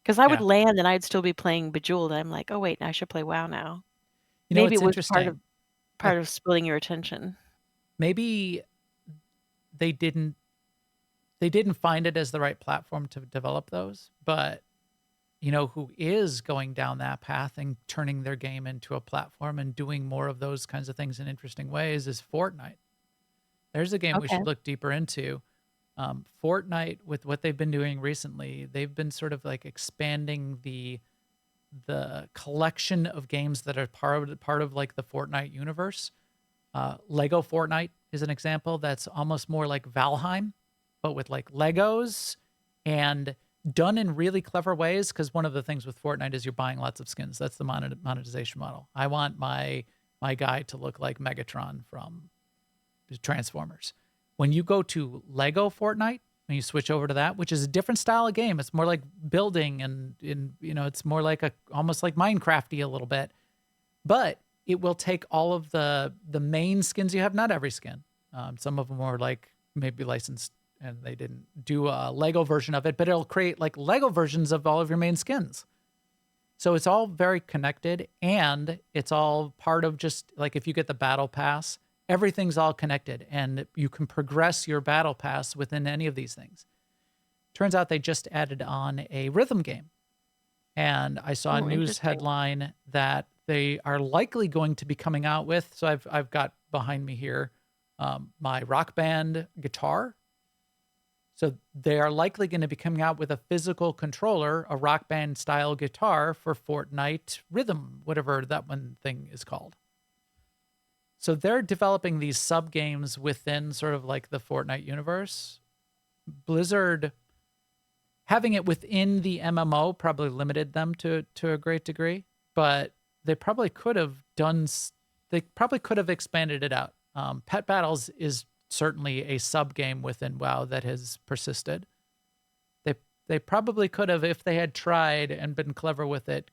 Because I would land and I'd still be playing Bejeweled. I'm like, oh wait, I should play WoW now. Maybe it was part of splitting your attention. Maybe they didn't find it as the right platform to develop those, but who is going down that path and turning their game into a platform and doing more of those kinds of things in interesting ways is Fortnite. There's a game we should look deeper into. Fortnite, with what they've been doing recently, they've been sort of like expanding the collection of games that are part of like the Fortnite universe. Lego Fortnite is an example that's almost more like Valheim, but with like Legos and done in really clever ways. Because one of the things with Fortnite is you're buying lots of skins. That's the monetization model. I want my guy to look like Megatron from Transformers. When you go to Lego Fortnite, when you switch over to that, which is a different style of game, it's more like building and it's more like almost like Minecrafty a little bit, but it will take all of the main skins you have, not every skin. Some of them are like maybe licensed and they didn't do a Lego version of it, but it'll create like Lego versions of all of your main skins. So it's all very connected, and it's all part of just like if you get the battle pass, everything's all connected and you can progress your battle pass within any of these things. Turns out they just added on a rhythm game. And I saw a news headline that they are likely going to be coming out with. So I've got behind me here my Rock Band guitar. So they are likely going to be coming out with a physical controller, a Rock Band style guitar for Fortnite Rhythm, whatever that one thing is called. So they're developing these sub games within sort of like the Fortnite universe. Blizzard having it within the MMO probably limited them to a great degree, but they probably could have expanded it out. Pet Battles is certainly a sub game within WoW that has persisted. They probably could have, if they had tried and been clever with it,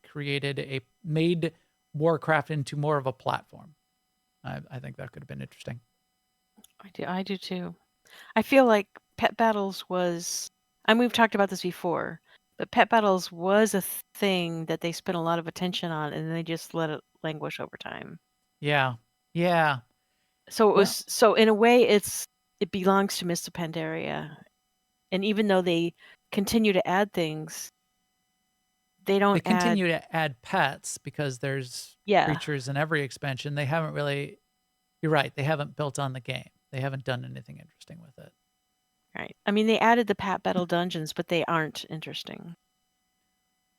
made Warcraft into more of a platform. I think that could have been interesting. I do too. I feel like Pet Battles was, and we've talked about this before, but Pet Battles was a thing that they spent a lot of attention on, and they just let it languish over time. Yeah. So it was. So in a way, it belongs to Mists of Pandaria, and even though they continue to add things, they continue to add pets because there's creatures in every expansion. They haven't really. You're right. They haven't built on the game. They haven't done anything interesting with it. Right. I mean, they added the Pat Battle dungeons, but they aren't interesting.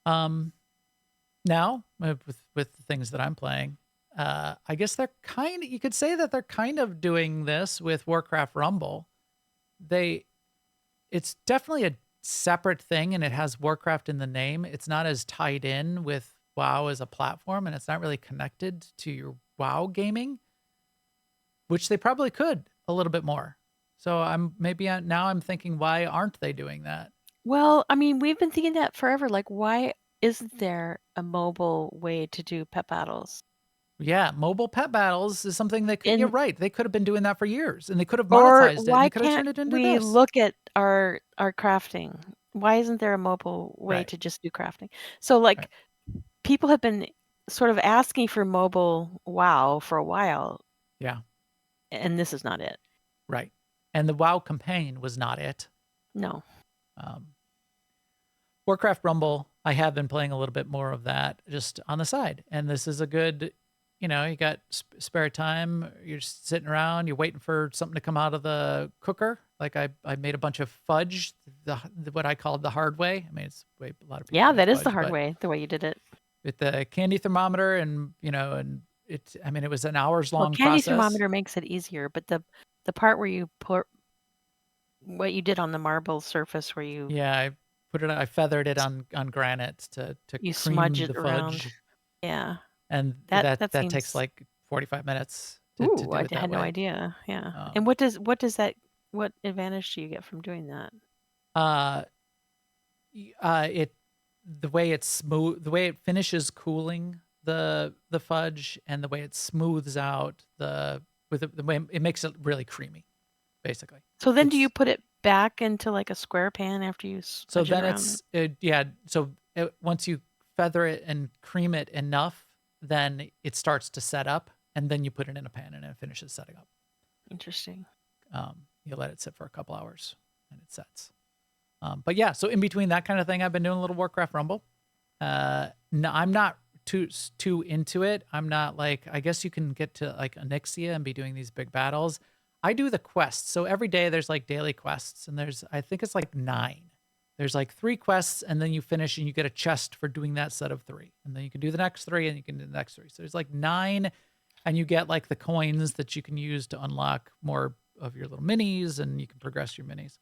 Now with the things that I'm playing, I guess you could say that they're kind of doing this with Warcraft Rumble. It's definitely a separate thing, and it has Warcraft in the name. It's not as tied in with WoW as a platform, and it's not really connected to your WoW gaming, which they probably could a little bit more. So now I'm thinking, why aren't they doing that? Well, I mean, we've been thinking that forever. Like, why isn't there a mobile way to do Pet Battles? Yeah, mobile pet battles is something that could, you're In right. They could have been doing that for years, and they could have Or monetized it, and they why could have can't turned it into we this. look at our crafting? Why isn't there a mobile way Right. to just do crafting? So, Right. like, people have been sort of asking for mobile WoW for a while, Yeah. and this is not it. Right. And the WoW campaign was not it. No. Um, Warcraft Rumble, I have been playing a little bit more of that just on the side. And this is a good, you got spare time. You're just sitting around, you're waiting for something to come out of the cooker. Like I made a bunch of fudge, what I called the hard way. I mean, it's way a lot of people Yeah, make that is the fudge, hard but way, the way you did it. with the candy thermometer and, and it was an hours Well, long candy process. thermometer makes it easier, but the part where you put what you did on the marble surface where you Yeah, I feathered it on granite to you cream smudge the it around. fudge, Yeah. and That that takes seems like 45 minutes to Ooh, do I it that had no way. idea. Yeah. And Um, what does that what advantage do you get from doing that? uh, it the way it's smooth, the way it finishes cooling the fudge, and the way it smooths out the way it makes it really creamy, basically. So then do you It's put it back into like a square pan after you so smudge it then around? yeah. So once you feather it and cream it enough, then it starts to set up, and then you put it in a pan, and it finishes setting up. Interesting. You let it sit for a couple hours, and it sets. But yeah, so in between that kind of thing, I've been doing a little Warcraft Rumble. No, I'm not too into it. I'm not like, I guess you can get to like Onyxia and be doing these big battles. I do the quests. So every day there's like daily quests, and I think it's like 9. There's like 3 quests, and then you finish and you get a chest for doing that set of 3. And then you can do the next 3, and you can do the next 3. So there's like 9, and you get like the coins that you can use to unlock more of your little minis, and you can progress your minis.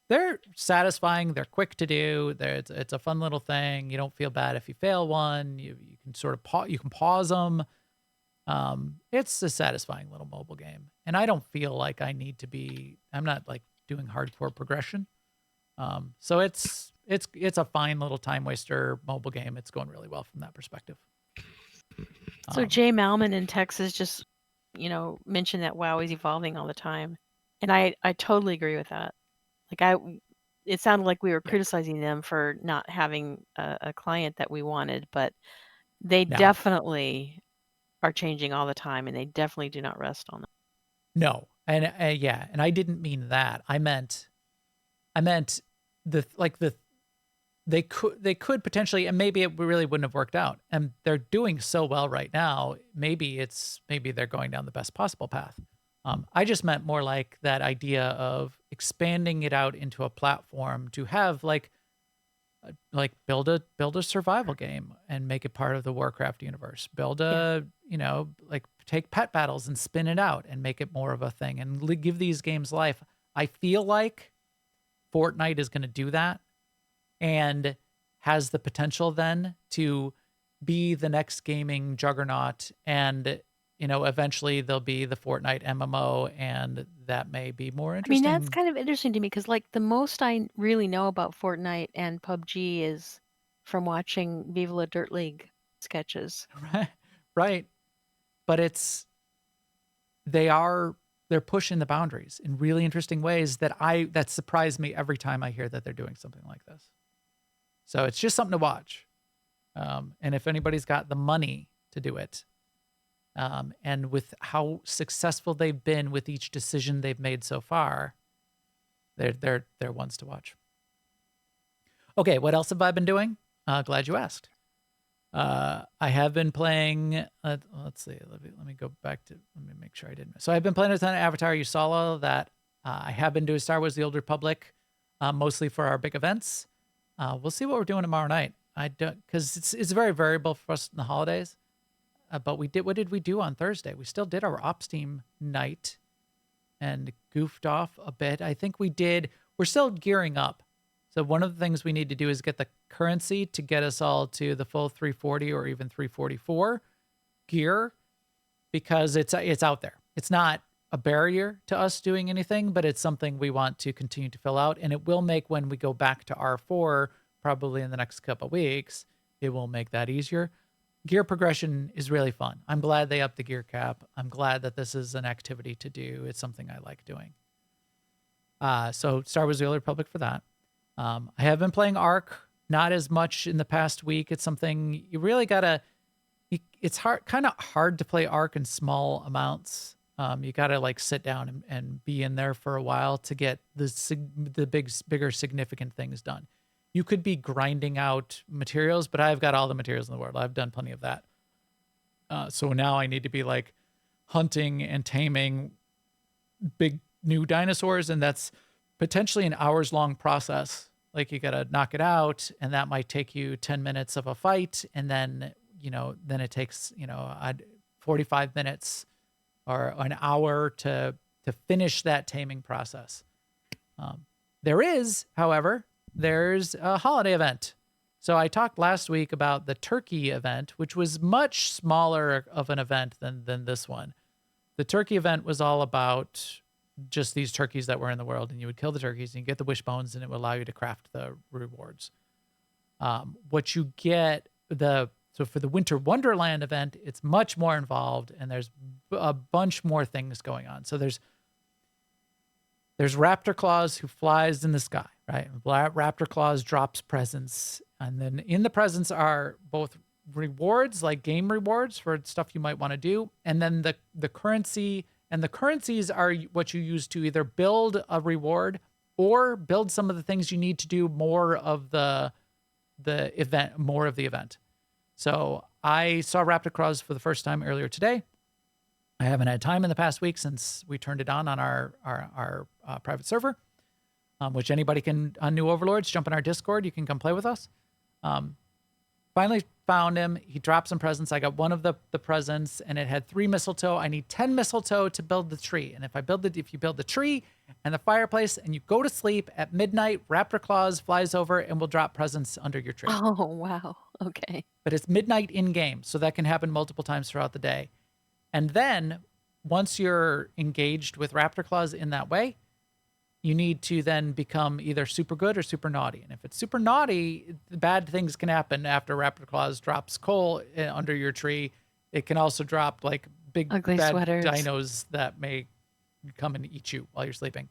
They're satisfying. They're quick to do. It's a fun little thing. You don't feel bad if you fail one. You can sort of you can pause them. It's a satisfying little mobile game, and I don't feel like I need to be. I'm not like doing hardcore progression. So it's a fine little time waster mobile game. It's going really well from that perspective. So Jay Malman in Texas just, mentioned that WoW is evolving all the time. And I totally agree with that. Like it sounded like we were Yeah. criticizing them for not having a client that we wanted, but they No. definitely are changing all the time, and they definitely do not rest on that. No, and yeah, and I didn't mean that. I meant they could potentially, and maybe it really wouldn't have worked out. And they're doing so well right now. Maybe they're going down the best possible path. I just meant more like that idea of expanding it out into a platform to have like build a survival game and make it part of the Warcraft universe. Build like take pet battles and spin it out and make it more of a thing and give these games life. I feel like Fortnite is going to do that and has the potential then to be the next gaming juggernaut, and eventually there'll be the Fortnite MMO, and that may be more I mean, interesting. that's kind of interesting to me because, like, the most I really know about Fortnite and PUBG is from watching Viva La Dirt League sketches. Right. But they're pushing the boundaries in really interesting ways that surprise me every time I hear that they're doing something like this. So it's just something to watch. And if anybody's got the money to do it, and with how successful they've been with each decision they've made so far, they're ones to watch. Okay, what else have I been doing? Glad you asked. I have been playing. Let's see. Let me go back to. Let me make sure I didn't. So I've been playing a ton of Avatar Usala. That I have been doing Star Wars: The Old Republic, mostly for our big events. We'll see what we're doing tomorrow night. I don't, because it's very variable for us in the holidays. But what did we do on Thursday? We still did our ops team night and goofed off a bit. I think we're still gearing up. So one of the things we need to do is get the currency to get us all to the full 340 or even 344 gear, because it's out there. It's not a barrier to us doing anything, but it's something we want to continue to fill out. And it will make, when we go back to R4, probably in the next couple of weeks, it will make that easier. gear progression is really fun. I'm glad they upped the gear cap. I'm glad that this is an activity to do. It's something I like doing. So Star Wars: The Old Republic for that. I have been playing Ark, not as much in the past week. It's something you really gotta. It's kind of hard to play Ark in small amounts. You gotta like sit down and be in there for a while to get the bigger significant things done. You could be grinding out materials, but I've got all the materials in the world. I've done plenty of that. So now I need to be like hunting and taming big new dinosaurs, and that's potentially an hours-long process. Like you got to knock it out, and that might take you 10 minutes of a fight, and then it takes 45 minutes or an hour to finish that taming process. There's a holiday event. So I talked last week about the turkey event, which was much smaller of an event than this one. The turkey event was all about just these turkeys that were in the world, and you would kill the turkeys and you get the wishbones, and it would allow you to craft the rewards. What you get so for the Winter Wonderland event, it's much more involved, and there's a bunch more things going on. So there's Raptor Claus, who flies in the sky, right? Raptor Claus drops presents, and then in the presents are both rewards, like game rewards for stuff you might want to do, and then the currency, and the currencies are what you use to either build a reward or build some of the things you need to do more of the event. So I saw Raptor Claus for the first time earlier today. I haven't had time in the past week since we turned it on our private server, which anybody can, on New Overlords, jump in our Discord. You can come play with us. Finally found him. He dropped some presents. I got one of the presents, and it had 3 mistletoe. I need 10 mistletoe to build the tree. And if you build the tree and the fireplace and you go to sleep at midnight, Raptor Claus flies over and will drop presents under your tree. Oh, wow. Okay. But it's midnight in game, so that can happen multiple times throughout the day. And then once you're engaged with Raptor Claus in that way, you need to then become either super good or super naughty. And if it's super naughty, bad things can happen after Raptor Claus drops coal under your tree. It can also drop like big Ugly bad sweaters. dinos that may come and eat you while you're sleeping.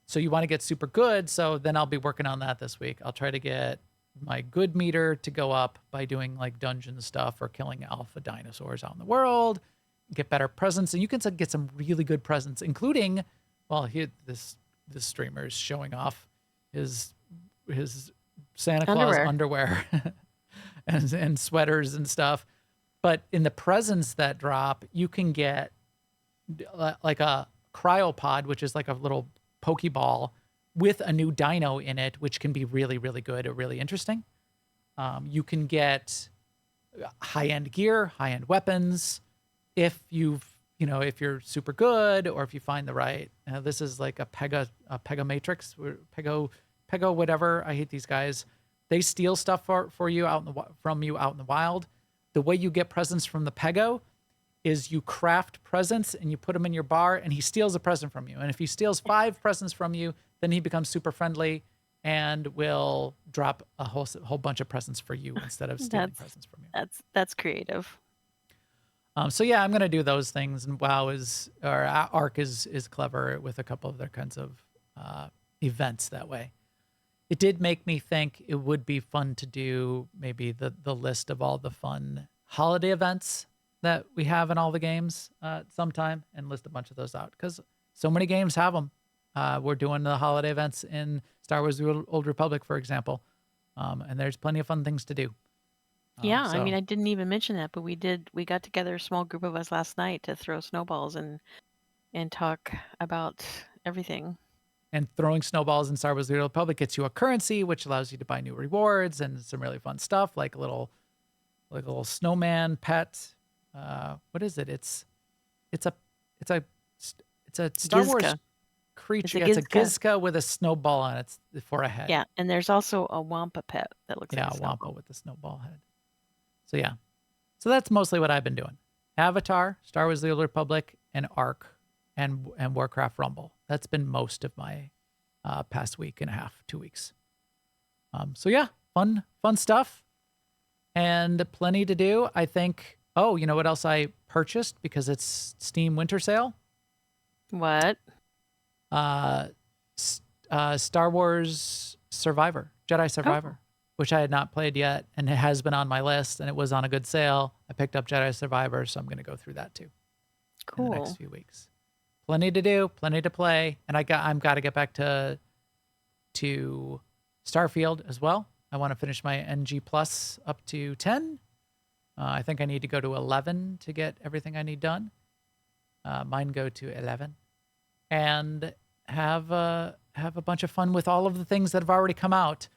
So you want to get super good. So then I'll be working on that this week. I'll try to get my good meter to go up by doing like dungeon stuff or killing alpha dinosaurs out in the world, get better presents. And you can get some really good presents, including, well, here this streamer is showing off his Santa Claus underwear and sweaters and stuff. But in the presents that drop, you can get like a cryopod, which is like a little Pokeball with a new dino in it, which can be really, really good or really interesting. You can get high-end gear, high-end weapons, if you're super good, or if you find the right. This is like a Pega Matrix, Pego whatever. I hate these guys. They steal stuff for you from you out in the wild. The way you get presents from the Pego is you craft presents and you put them in your bar, and he steals a present from you. And if he steals 5 presents from you, then he becomes super friendly and will drop a whole bunch of presents for you instead of stealing presents from you. That's creative. So yeah, I'm gonna do those things, and Ark is clever with a couple of their kinds of events that way. It did make me think it would be fun to do maybe the list of all the fun holiday events that we have in all the games sometime, and list a bunch of those out, because so many games have them. We're doing the holiday events in Star Wars: The Old Republic, for example, and there's plenty of fun things to do. Yeah, I mean, I didn't even mention that, but we got together, a small group of us last night, to throw snowballs and talk about everything. And throwing snowballs in Star Wars: The Old Republic gets you a currency, which allows you to buy new rewards and some really fun stuff, like a little snowman pet. What is it? It's a Star Wars creature. It's a Gizka with a snowball on it for a head. Yeah, and there's also a Wampa pet that looks like a Wampa with the snowball head. So yeah, so that's mostly what I've been doing: Avatar, Star Wars: The Old Republic, and Ark, and Warcraft Rumble. That's been most of my past week and a half, 2 weeks. So yeah, fun stuff. and plenty to do. I think, oh, you know what else I purchased because it's Steam Winter Sale? What? Star Wars Jedi Survivor, which I had not played yet, and it has been on my list, and it was on a good sale. I picked up Jedi Survivor, so I'm going to go through that too. Cool. In the next few weeks. Plenty to do, plenty to play, and I'm got to get back to Starfield as well. I want to finish my NG Plus up to 10. I think I need to go to 11 to get everything I need done. Mine go to 11, and have a bunch of fun with all of the things that have already come out,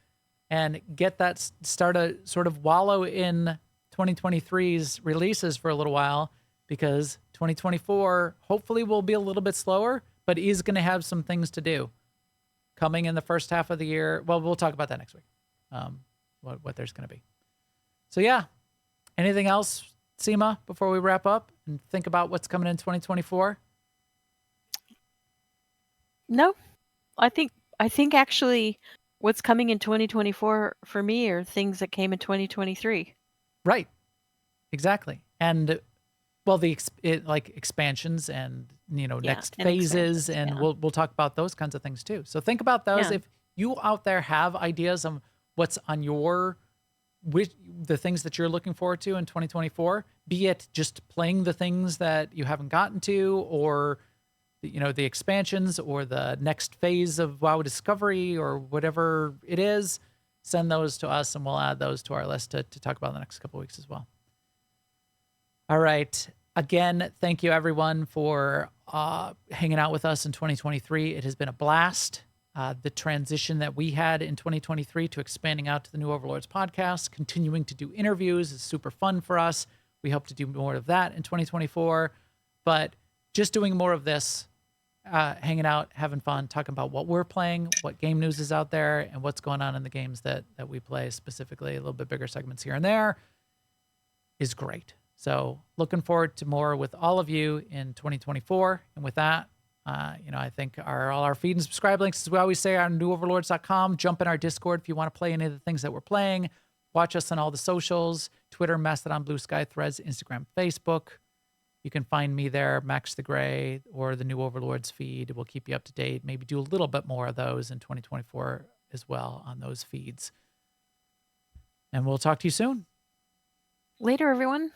and get that start to sort of wallow in 2023's releases for a little while, because 2024 hopefully will be a little bit slower, but is going to have some things to do coming in the first half of the year. Well, we'll talk about that next week. What there's going to be. So yeah, anything else, Sema, before we wrap up and think about what's coming in 2024? No, I think actually what's coming in 2024 for me are things that came in 2023. Right. Exactly. And well, like expansions and, next phases, and we'll talk about those kinds of things too. So think about those. Yeah. If you out there have ideas on what's on the things that you're looking forward to in 2024, be it just playing the things that you haven't gotten to, or the expansions, or the next phase of WoW Discovery, or whatever it is, send those to us and we'll add those to our list to talk about in the next couple of weeks as well. All right. Again, thank you everyone for hanging out with us in 2023. It has been a blast. The transition that we had in 2023 to expanding out to the New Overlords podcast, continuing to do interviews, is super fun for us. We hope to do more of that in 2024, but just doing more of this, hanging out, having fun, talking about what we're playing, what game news is out there, and what's going on in the games that we play, specifically a little bit bigger segments here and there, is great. So looking forward to more with all of you in 2024. And with that, I think all our feed and subscribe links, as we always say, are on newoverlords.com. Jump in our Discord if you want to play any of the things that we're playing. Watch us on all the socials: Twitter, Mastodon, Blue Sky, Threads, Instagram, Facebook. You can find me there, Max the Gray, or the New Overlords feed. We'll keep you up to date. Maybe do a little bit more of those in 2024 as well on those feeds. And we'll talk to you soon. Later, everyone.